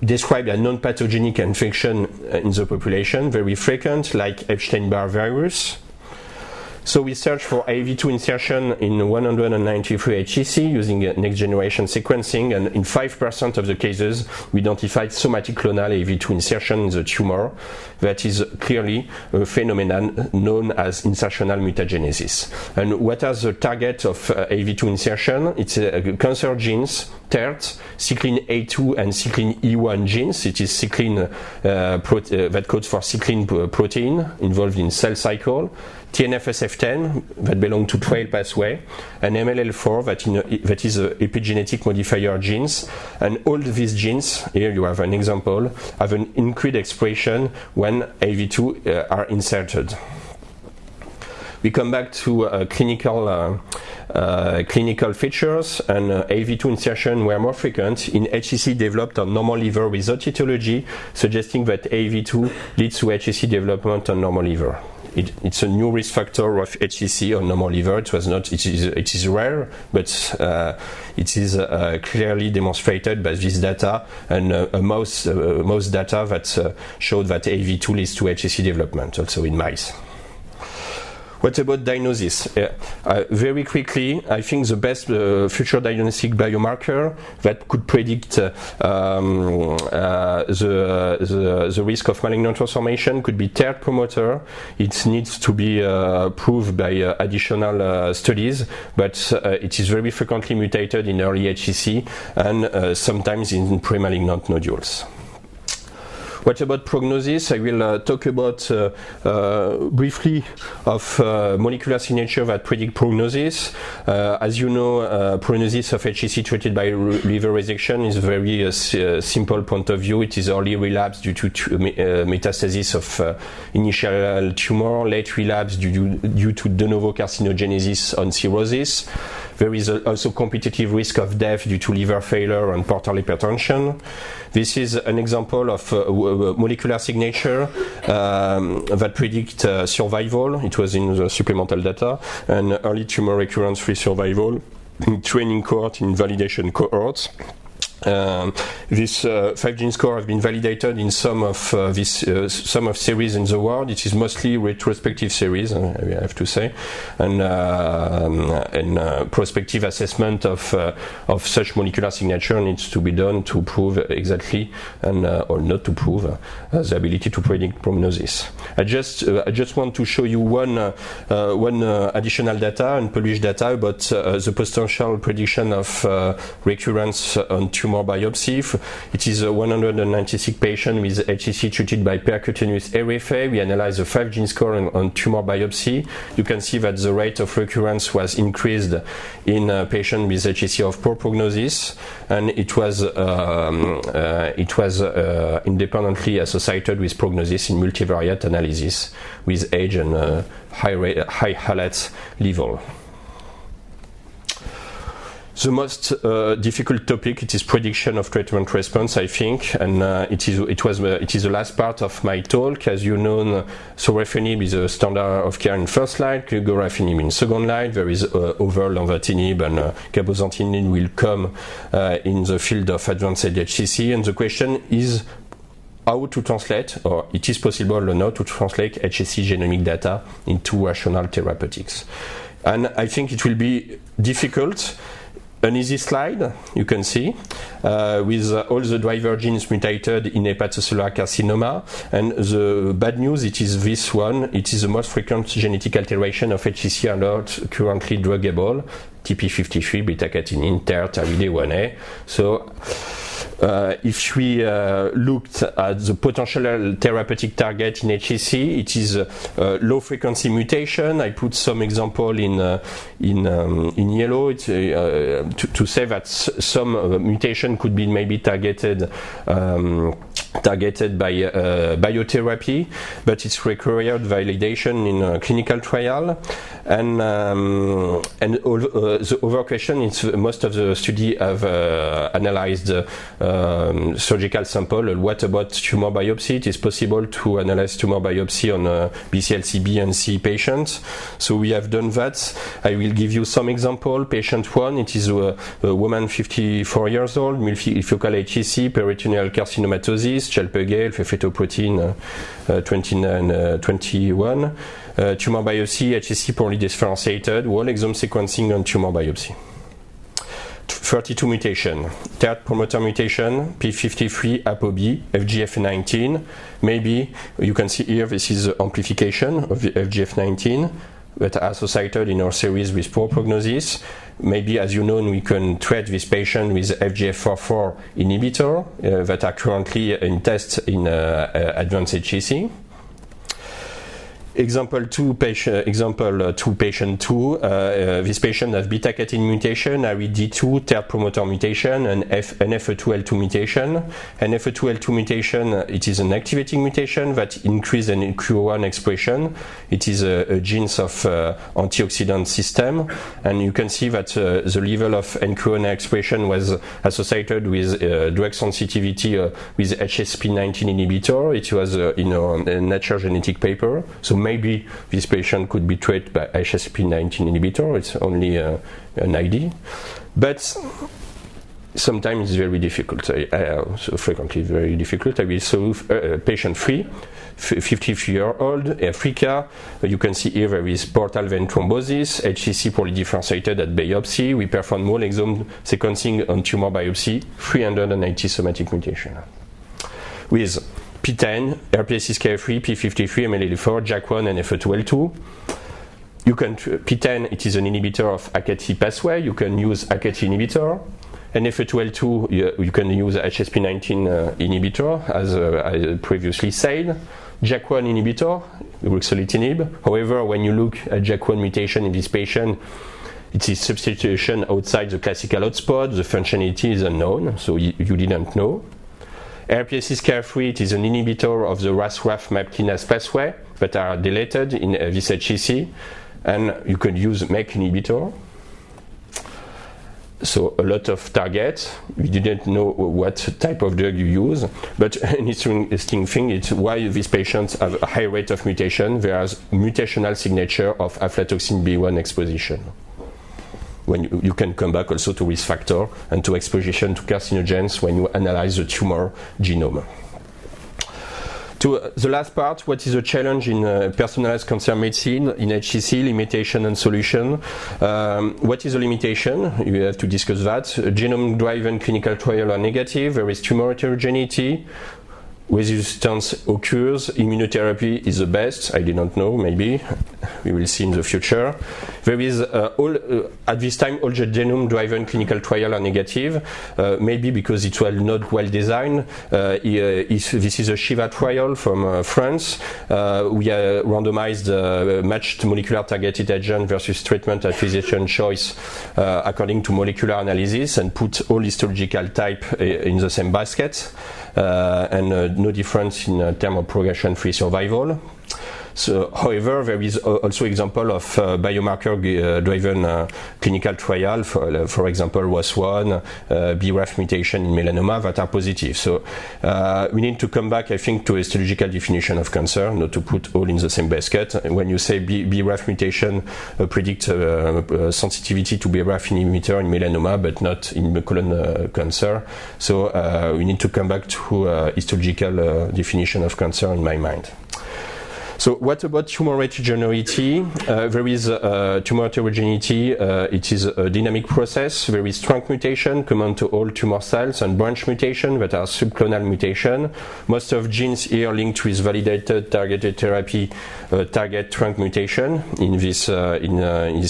described as non-pathogenic infection in the population, very frequent, like Epstein-Barr virus. So we searched for AAV2 insertion in 193 HCC using next-generation sequencing, and in 5% of the cases, we identified somatic clonal AAV2 insertion in the tumor. That is clearly a phenomenon known as insertional mutagenesis. And what are the targets of AAV2 insertion? It's cancer genes, TERT, cyclin A2 and cyclin E1 genes. It is cyclin that codes for cyclin protein involved in cell cycle. TNF-SF10 that belong to trail pathway, and MLL4 that is a epigenetic modifier genes, and all these genes, here you have an example, have an increased expression when AAV2 are inserted. We come back to clinical features, and AAV2 insertion were more frequent in HCC developed on normal liver without etiology, suggesting that AAV2 leads to HCC development on normal liver. It's a new risk factor of HCC on normal liver. It is rare, but it is clearly demonstrated by this data and mouse data that showed that AAV2 leads to HCC development, also in mice. What about diagnosis? Very quickly, I think the best future diagnostic biomarker that could predict the risk of malignant transformation could be TER promoter. It needs to be proved by additional studies, but it is very frequently mutated in early HCC and sometimes in pre-malignant nodules. What about prognosis? I will talk about briefly of molecular signature that predict prognosis. As you know, prognosis of HCC treated by liver resection is a very simple point of view. It is early relapse due to metastasis of initial tumor, late relapse due to de novo carcinogenesis on cirrhosis. There is also competitive risk of death due to liver failure and portal hypertension. This is an example of molecular signature that predict survival. It was in the supplemental data, and early tumor recurrence-free survival in training cohort, in validation cohorts. This 5-gene score has been validated in some of series in the world. It is mostly retrospective series, I have to say, and prospective assessment of such molecular signature needs to be done to prove exactly and or not to prove the ability to predict prognosis. I just want to show you one additional data, unpublished data about the potential prediction of recurrence on tumor biopsy. It is a 196 patient with HCC treated by percutaneous RFA. We analyzed the 5-gene score on tumor biopsy. You can see that the rate of recurrence was increased in a patient with HCC of poor prognosis, and it was independently associated with prognosis in multivariate analysis with age and high Hallett level. The most difficult topic, it is prediction of treatment response, I think, and it is the last part of my talk. As you know, sorafenib is a standard of care in first line, regorafenib in second line. There is other lenvatinib and cabozantinib will come in the field of advanced HCC, and the question is how to translate, or it is possible or not to translate HCC genomic data into rational therapeutics. And I think it will be difficult. An easy slide, you can see, with all the driver genes mutated in hepatocellular carcinoma. And the bad news, it is this one. It is the most frequent genetic alteration of HCC are not currently druggable. TP53, beta-catenin, TER, TARID1A. So if we looked at the potential therapeutic target in HCC, it is low frequency mutation. I put some example in yellow to say that some mutation could be maybe targeted by biotherapy, but it's required validation in a clinical trial. And the other question is most of the study have analyzed surgical sample. What about tumor biopsy? It is possible to analyze tumor biopsy on BCLC-B and C patients. So we have done that. I will give you some example. Patient 1, it is a woman 54 years old, multifocal HCC, peritoneal carcinomatosis, chalpegale, fefetoprotein 21, tumor biopsy, HCC poorly differentiated, whole exome sequencing on tumor biopsy. 32 mutation, third promoter mutation, P53, ApoB, FGF19. Maybe you can see here this is the amplification of the FGF19 that are associated in our series with poor prognosis. Maybe, as you know, we can treat this patient with FGFR4 inhibitor that are currently in test in advanced HCC. Example 2, patient 2. This patient has beta-catenin mutation, ARID2, third promoter mutation, and NF2L2 mutation. NF2L2 mutation, it is an activating mutation that increases in NQO1 expression. It is a genes of antioxidant system, and you can see that the level of NQO1 expression was associated with drug sensitivity with HSP19 inhibitor. It was in a Nature Genetic paper. So maybe this patient could be treated by HSP19 inhibitor. It's only an ID, but sometimes it's very difficult. So frequently very difficult. I will solve patient 3, 53-year-old, Africa. You can see here there is portal vein thrombosis, HCC poorly differentiated at biopsy. We perform whole exome sequencing on tumor biopsy, 380 somatic mutation. With P10, RPSSK3, P53, MLL4, JAK1, and FA2L2. You can P10, it is an inhibitor of AKT pathway. You can use AKT inhibitor. And FA2L2, you can use HSP19 inhibitor, as I previously said. JAK1 inhibitor, ruxolitinib. However, when you look at JAK1 mutation in this patient, it is substitution outside the classical hotspot. The functionality is unknown, so you didn't know. RPSSK3, it is an inhibitor of the RAS-RAF MAP kinase pathway that are deleted in this HCC, and you could use MEK inhibitor. So a lot of targets. We didn't know what type of drug you use, but an interesting thing is why these patients have a high rate of mutation. There's mutational signature of aflatoxin B1 exposition. When you can come back also to risk factor and to exposition to carcinogens when you analyze the tumor genome. To the last part, what is the challenge in personalized cancer medicine, in HCC, limitation and solution? What is the limitation? You have to discuss that. Genome-driven clinical trials are negative. There is tumor heterogeneity. Resistance occurs. Immunotherapy is the best. I didn't know, maybe. We will see in the future. There is at this time, all the genome-driven clinical trials are negative, maybe because it was not well designed. This is a Shiva trial from France. We randomized matched molecular targeted agent versus treatment at physician choice according to molecular analysis and put all histological type in the same basket. And no difference in terms of progression-free survival. So, however, there is also example of biomarker-driven clinical trial, for example, ROS1, BRAF mutation in melanoma that are positive. So we need to come back, I think, to a histological definition of cancer, not to put all in the same basket. And when you say BRAF mutation predict sensitivity to BRAF inhibitor in melanoma, but not in colon cancer. So we need to come back to histological definition of cancer in my mind. So what about tumor heterogeneity? There is tumor heterogeneity. It is a dynamic process. There is trunk mutation common to all tumor cells and branch mutation that are subclonal mutation. Most of genes here linked with validated targeted therapy target trunk mutation in this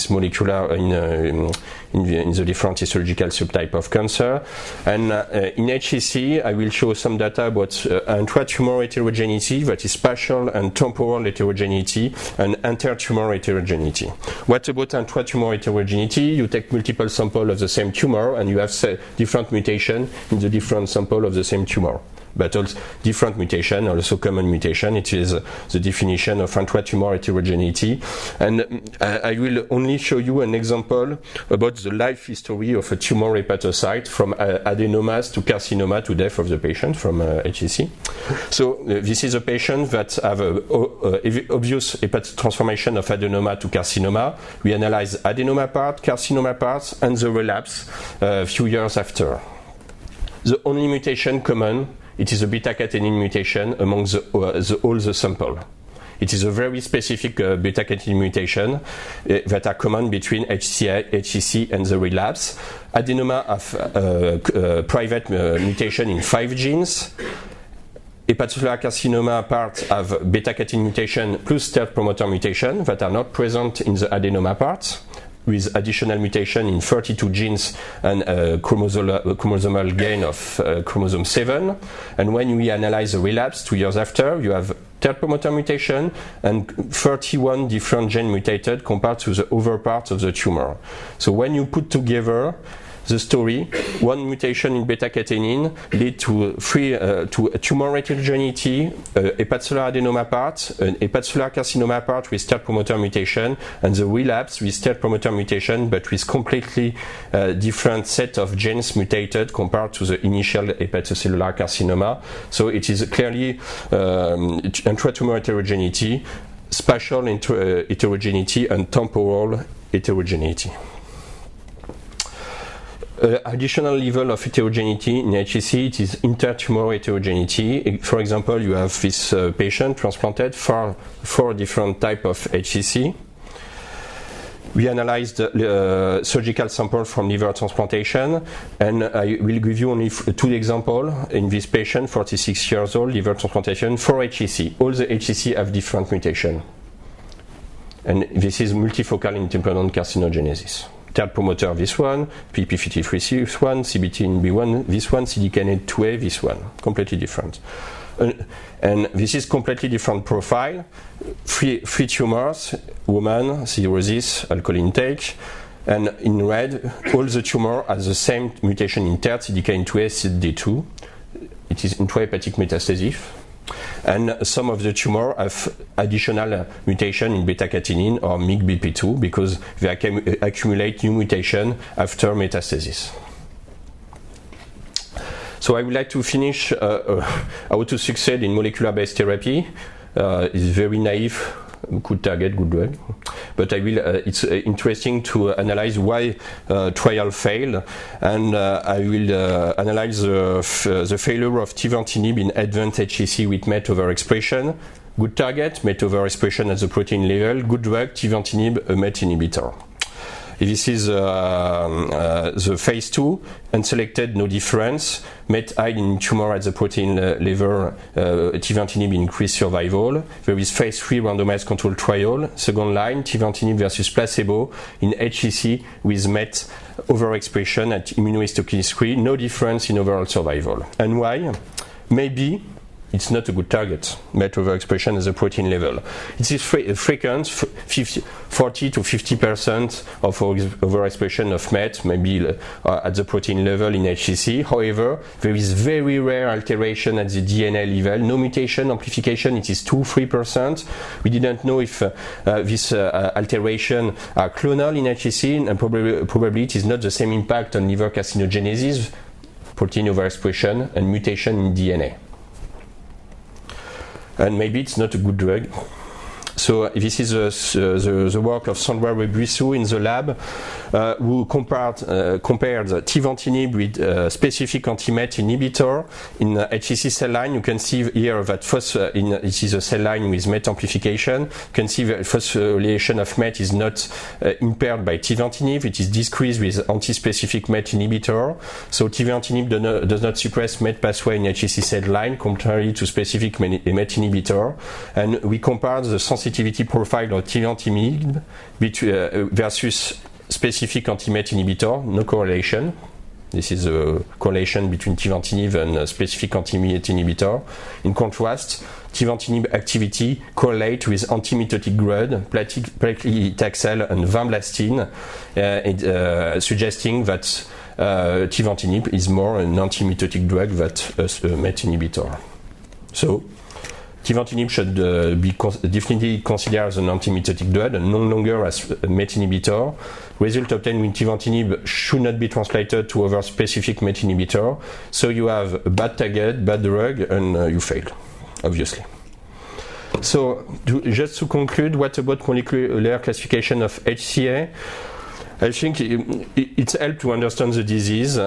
molecular in the different histological subtype of cancer. And in HCC, I will show some data about intratumor heterogeneity, that is spatial and temporal heterogeneity, and intertumor heterogeneity. What about intratumor heterogeneity? You take multiple samples of the same tumor and you have different mutation in the different sample of the same tumor. But also different mutation, also common mutation. It is the definition of intratumor heterogeneity. And I will only show you an example about the life history of a tumor hepatocyte from adenomas to carcinoma to death of the patient from HCC. So this is a patient that have obvious transformation of adenoma to carcinoma. We analyze adenoma part, carcinoma parts, and the relapse a few years after. The only mutation common, it is a beta-catenin mutation among all the sample. It is a very specific beta-catenin mutation that are common between HCC and the relapse. Adenoma have private mutation in 5 genes. Hepatocellular carcinoma part have beta-catenin mutation plus stealth promoter mutation that are not present in the adenoma part, with additional mutation in 32 genes and chromosomal gain of chromosome 7. And when we analyze the relapse 2 years after, you have third promoter mutation and 31 different genes mutated compared to the other parts of the tumor. So when you put together the story, one mutation in beta-catenin lead to tumor heterogeneity, hepatocellular adenoma part, an hepatocellular carcinoma part with third promoter mutation, and the relapse with third promoter mutation, but with completely different set of genes mutated compared to the initial hepatocellular carcinoma. So it is clearly intratumor heterogeneity, spatial heterogeneity, and temporal heterogeneity. Additional level of heterogeneity in HCC, it is intertumor heterogeneity. For example, you have this patient transplanted for 4 different types of HCC. We analyzed surgical samples from liver transplantation, and I will give you only 2 examples. In this patient, 46 years old, liver transplantation for HCC. All the HCC have different mutation. And this is multifocal independent carcinogenesis. Third promoter, this one, PP53, this one, CBT-B1, this one, CDKN2A, this one. Completely different. And this is completely different profile. 3 tumors, woman, cirrhosis, alcohol intake, and in red, all the tumor has the same mutation in TERT, CDKN2A, CD2. It is intrahepatic metastasis. And some of the tumor have additional mutation in beta-catenin or MYC-BP2 because they accumulate new mutation after metastasis. So I would like to finish how to succeed in molecular-based therapy. It's very naive, good target, good drug. But I will. It's interesting to analyze why trial failed, and I will analyze the failure of tivantinib in advanced HCC with MET overexpression. Good target, MET overexpression at the protein level. Good drug, tivantinib, a MET inhibitor. This is the phase 2, unselected, no difference. MET high in tumor at the protein level, tivantinib increased survival. There is phase 3 randomized control trial, second line, tivantinib versus placebo in HCC with MET overexpression at immunohistochemistry, no difference in overall survival. And why? Maybe it's not a good target, MET overexpression at the protein level. It is frequent, 40 to 50% of overexpression of MET, maybe at the protein level in HCC. However, there is very rare alteration at the DNA level, no mutation, amplification, it is 2-3%. We didn't know if this alteration are clonal in HCC, and probably it is not the same impact on liver carcinogenesis, protein overexpression, and mutation in DNA. And maybe it's not a good drug. So this is the work of Sandra Rebuisseau in the lab, who compared tivantinib with a specific anti-MET inhibitor in HCC cell line. You can see here that it is a cell line with MET amplification. You can see the phosphorylation of MET is not impaired by tivantinib. It is decreased with anti-specific MET inhibitor. So tivantinib does not suppress MET pathway in HCC cell line, contrary to specific MET inhibitor. And we compared the sensitivity profile of tivantinib versus specific anti-MET inhibitor, no correlation. This is a correlation between tivantinib and a specific anti-MET inhibitor. In contrast, tivantinib activity correlates with anti-mitotic drug, paclitaxel and vinblastine, suggesting that tivantinib is more an anti-mitotic drug than a MET inhibitor. So, tivantinib should be definitely considered as an anti-mitotic drug and no longer as a MET inhibitor. Result obtained with tivantinib should not be translated to other specific MET inhibitor. So you have a bad target, bad drug, and you fail, obviously. So just to conclude, what about molecular classification of HCA? I think it's helped to understand the disease,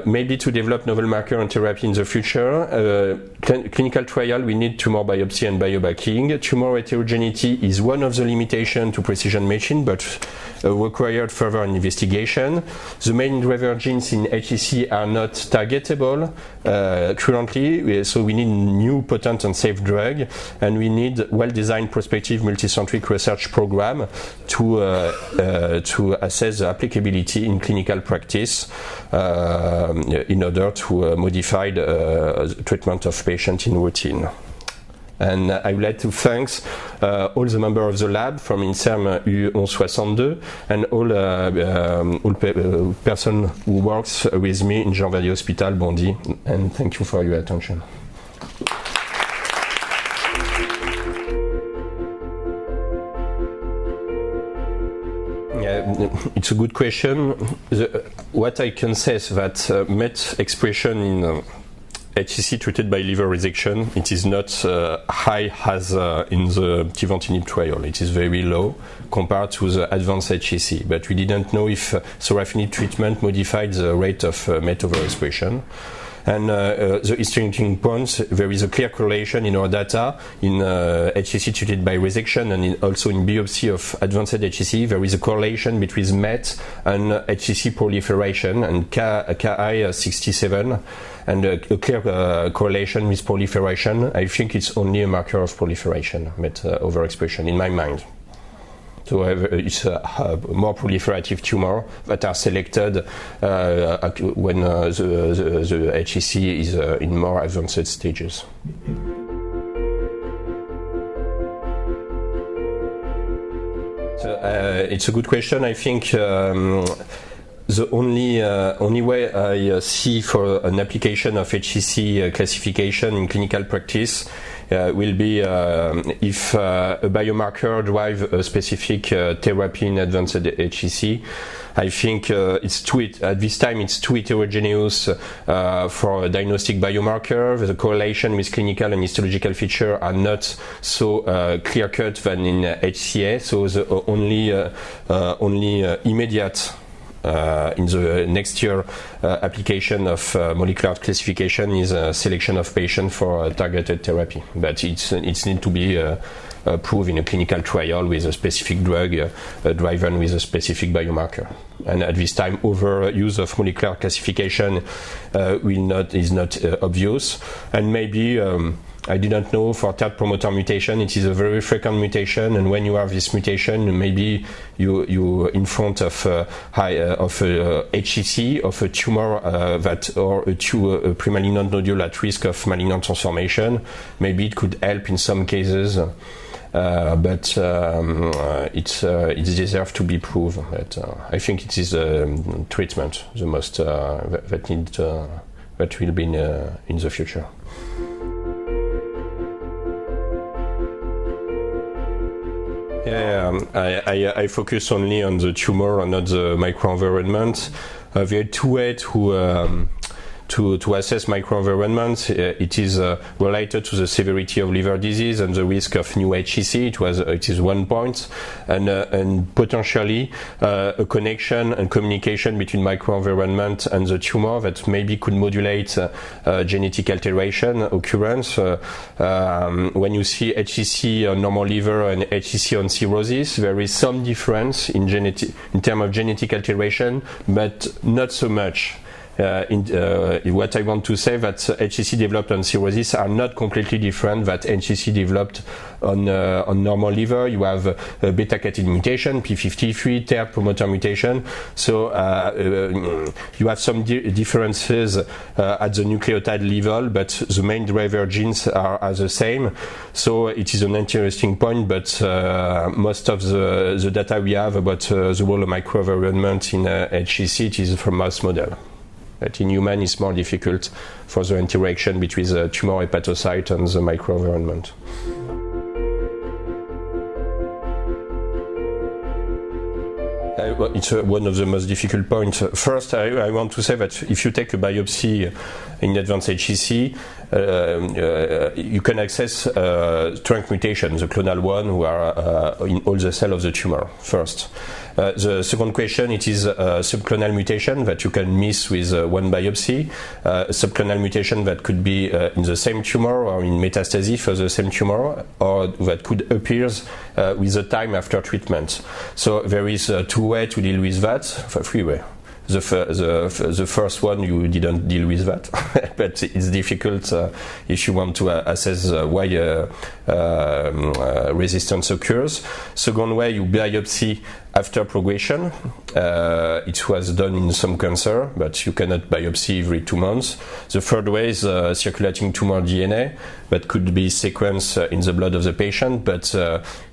maybe to develop novel marker and therapy in the future. Clinical trial, we need tumor biopsy and biobanking. Tumor heterogeneity is one of the limitations to precision medicine, but required further investigation. The main driver genes in HCC are not targetable currently, so we need new potent and safe drug, and we need well-designed prospective multicentric research program to assess the applicability in clinical practice in order to modify the treatment of patients in routine. And I would like to thank all the members of the lab from INSERM U1162 and all person who works with me in Jean Vallier Hospital, Bondy. And thank you for your attention. It's a good question. What I can say is that MET expression in HCC treated by liver resection, it is not high as in the tivantinib trial. It is very low compared to the advanced HCC. But we didn't know if sorafenib treatment modified the rate of MET overexpression. And the interesting points, there is a clear correlation in our data in HCC treated by resection and also in biopsy of advanced HCC. There is a correlation between MET and HCC proliferation and Ki67 and a clear correlation with proliferation. I think it's only a marker of proliferation, MET overexpression in my mind. So it's a more proliferative tumor that are selected when the HCC is in more advanced stages. So, it's a good question. I think the only way I see for an application of HCC classification in clinical practice will be if a biomarker drive a specific therapy in advanced HCC. I think at this time it's too heterogeneous for a diagnostic biomarker. The correlation with clinical and histological features are not so clear-cut than in HCA. So the only immediate in the next year application of molecular classification is a selection of patients for targeted therapy. But it's need to be proved in a clinical trial with a specific drug driven with a specific biomarker. And at this time, overuse of molecular classification is not obvious. And maybe I didn't know for third promoter mutation, it is a very frequent mutation, and when you have this mutation, maybe you in front of HCC, of a tumor or a premalignant nodule at risk of malignant transformation. Maybe it could help in some cases. But it's deserves to be proven. But I think it is treatment the most that will be in the future. Yeah, I focus only on the tumor and not the microenvironment. There are two ways to assess microenvironment. It is related to the severity of liver disease and the risk of new HCC. It is 1 point, and potentially a connection and communication between microenvironment and the tumor that maybe could modulate genetic alteration occurrence. When you see HCC on normal liver and HCC on cirrhosis, there is some difference in terms of genetic alteration, but not so much. What I want to say that HCC developed on cirrhosis are not completely different that HCC developed on normal liver. You have a beta-catenin mutation, P53, third promoter mutation. So you have some differences at the nucleotide level, but the main driver genes are the same. So it is an interesting point, but most of the data we have about the role of microenvironment in HCC, it is from mouse model. But in human, it's more difficult for the interaction between the tumor hepatocyte and the microenvironment. It's one of the most difficult points. First, I want to say that if you take a biopsy in advanced HCC, you can access trunk mutations, the clonal one, who are in all the cells of the tumor, first. The second question, it is a subclonal mutation that you can miss with one biopsy, a subclonal mutation that could be in the same tumor or in metastasis for the same tumor, or that could appear with the time after treatment. So there is two ways to deal with that, three ways. The first one, you didn't deal with that, but it's difficult if you want to assess why resistance occurs. Second way, you biopsy after progression. It was done in some cancer, but you cannot biopsy every 2 months. The third way is circulating tumor DNA that could be sequenced in the blood of the patient, but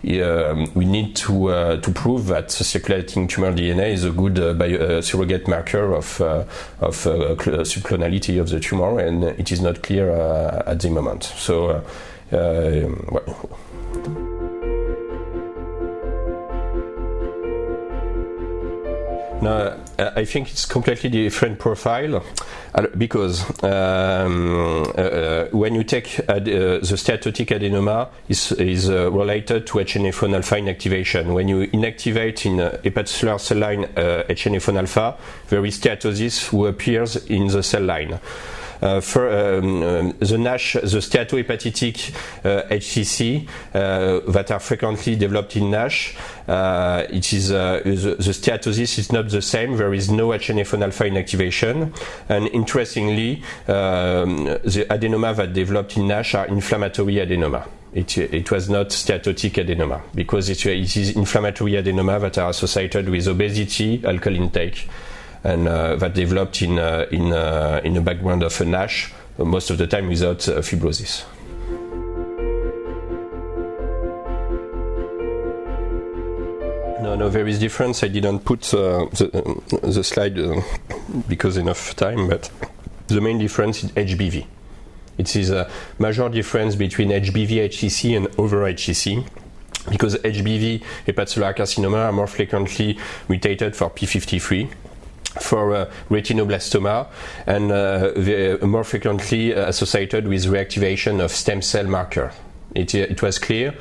we need to prove that circulating tumor DNA is a good surrogate marker of subclonality of the tumor, and it is not clear at the moment. So, Now, I think it's completely different profile because when you take the steatotic adenoma is related to HNF1-alpha inactivation. When you inactivate in hepatocellular cell line HNF1-alpha, there is steatosis who appears in the cell line. The NASH, the steatohepatic HCC that are frequently developed in NASH, it is the steatosis is not the same. There is no HNF1-alpha inactivation, and interestingly, the adenoma that developed in NASH are inflammatory adenoma. It was not steatotic adenoma because it is inflammatory adenoma that are associated with obesity, alcohol intake, and that developed in a background of a NASH, most of the time without fibrosis. No, there is difference. I didn't put the slide because enough time, but the main difference is HBV. It is a major difference between HBV, HCC and other HCC. Because HBV, hepatocellular carcinoma, are more frequently mutated for P53, for retinoblastoma, and more frequently associated with reactivation of stem cell marker. It was clear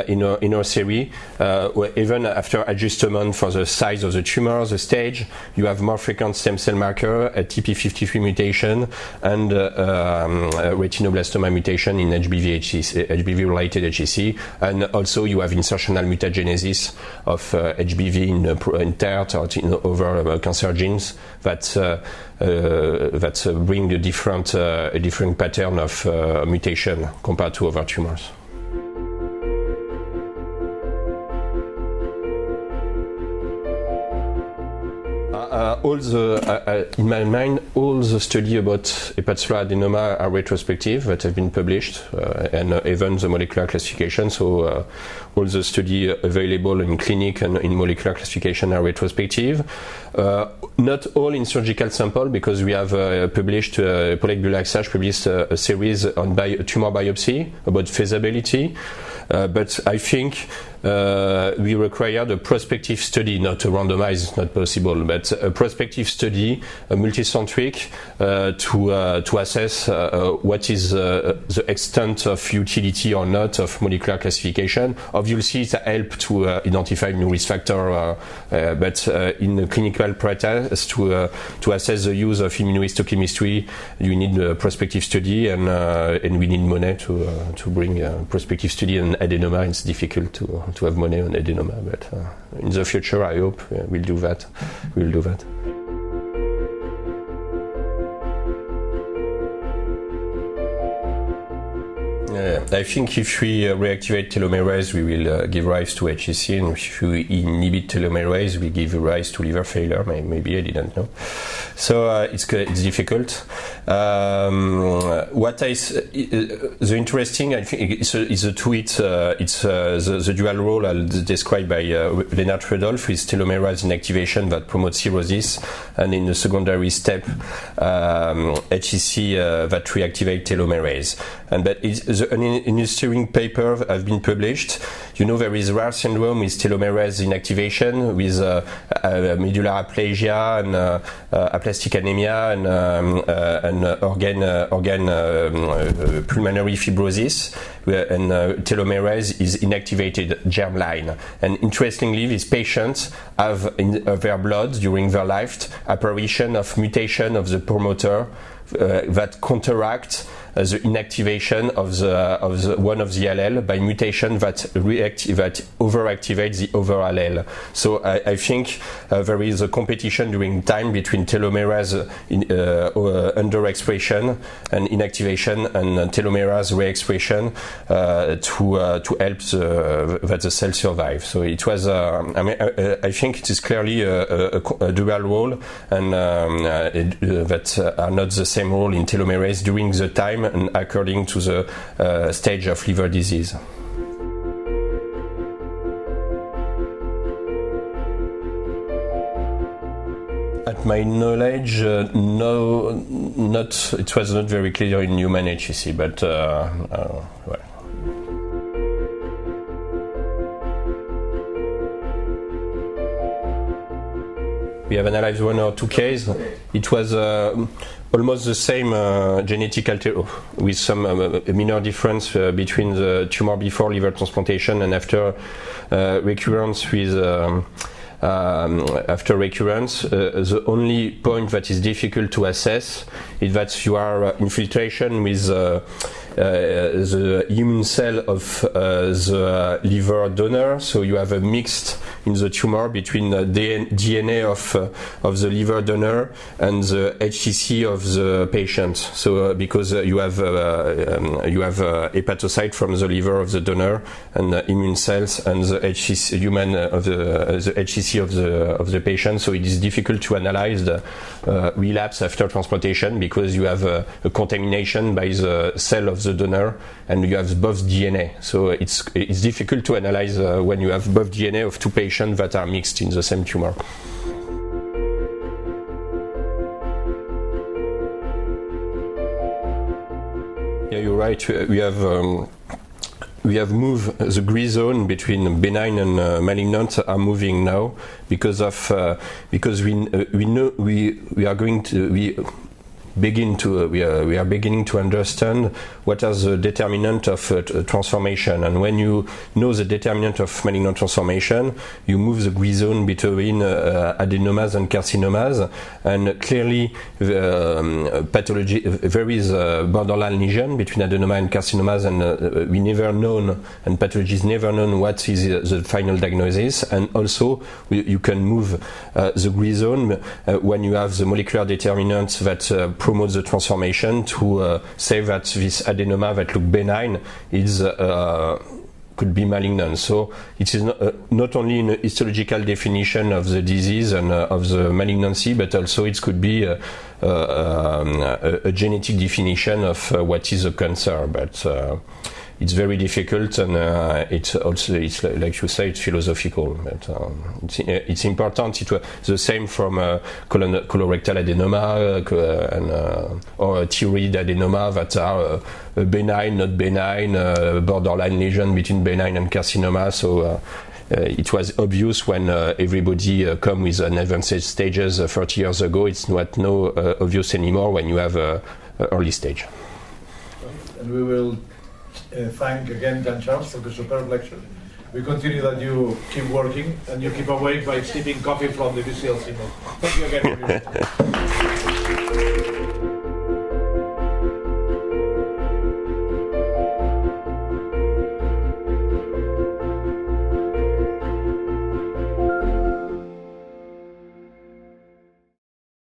in our series, even after adjustment for the size of the tumor, the stage, you have more frequent stem cell marker, a TP53 mutation, and retinoblastoma mutation in HBV-related HCC, and also you have insertional mutagenesis of HBV in TERT or in other cancer genes that bring a different pattern of mutation compared to other tumors. In my mind, all the studies about hepatocellular adenoma are retrospective that have been published, and even the molecular classification. So all the studies available in clinic and in molecular classification are retrospective. Not all in surgical sample, because we have published, Paulette Bullaksage published a series on tumor biopsy about feasibility. But I think we required a prospective study, not a randomized, not possible, but a prospective study, a multicentric, to assess what is the extent of utility or not of molecular classification. Obviously, it helps to identify new risk factor, but in clinical practice, to assess the use of immunohistochemistry, you need a prospective study, and we need money to bring a prospective study on adenoma. It's difficult to have money on adenoma, but in the future, I hope we'll do that. I think if we reactivate telomerase, we will give rise to HCC, and if we inhibit telomerase, we give rise to liver failure. Maybe I didn't know. So it's difficult. The interesting, I think, is a tweet. It's the dual role described by Lennart Rudolph with telomerase inactivation that promotes cirrhosis, and in the secondary step, HCC that reactivate telomerase. And that is an interesting paper has been published. You know, there is rare syndrome with telomerase inactivation, with medullary aplasia and aplastic anemia and organ pulmonary fibrosis, and telomerase is inactivated germline. And interestingly, these patients have in their blood during their life apparition of mutation of the promoter that counteract the inactivation of the one of the allele by mutation that overactivates the other allele. So I think there is a competition during time between telomerase underexpression and inactivation and telomerase reexpression to help that the cell survive. So it was I think it is clearly a dual role, and that are not the same role in telomerase during the time and according to the stage of liver disease. At my knowledge, no, not. It was not very clear in human HCC, but well. We have analyzed one or two cases. It was almost the same genetic alter, with some minor difference between the tumor before liver transplantation and after recurrence with. After recurrence, the only point that is difficult to assess is that you are infiltration with the immune cell of the liver donor, so you have a mixed in the tumor between the DNA of the liver donor and the HCC of the patient. So because you have hepatocyte from the liver of the donor and immune cells and the HCC human of the HCC of the patient, so it is difficult to analyze the relapse after transplantation because you have a contamination by the cell of the donor and you have both DNA. So it's difficult to analyze when you have both DNA of two patients that are mixed in the same tumor. right. We have moved the gray zone between benign and malignant are moving now because we know we are beginning to understand what are the determinant of transformation, and when you know the determinant of malignant transformation, you move the gray zone between adenomas and carcinomas, and clearly pathology there is a borderline lesion between adenoma and carcinomas, and we never known, and pathology is never known what is the final diagnosis, and also you can move the gray zone when you have the molecular determinants that promote the transformation to say that this adenoma that look benign is could be malignant. So it is not only a histological definition of the disease and of the malignancy, but also it could be a genetic definition of what is a cancer. But it's very difficult, and it's like you say, it's philosophical. But it's important. It was the same from colorectal adenoma or thyroid adenoma that are benign, not benign, borderline lesion between benign and carcinoma. So it was obvious when everybody come with an advanced stages 30 years ago. It's not obvious anymore when you have early stage. And we will thank again Jean-Charles for the superb lecture. We continue that you keep working and you keep awake by sipping coffee from the VCLC. Thank you again.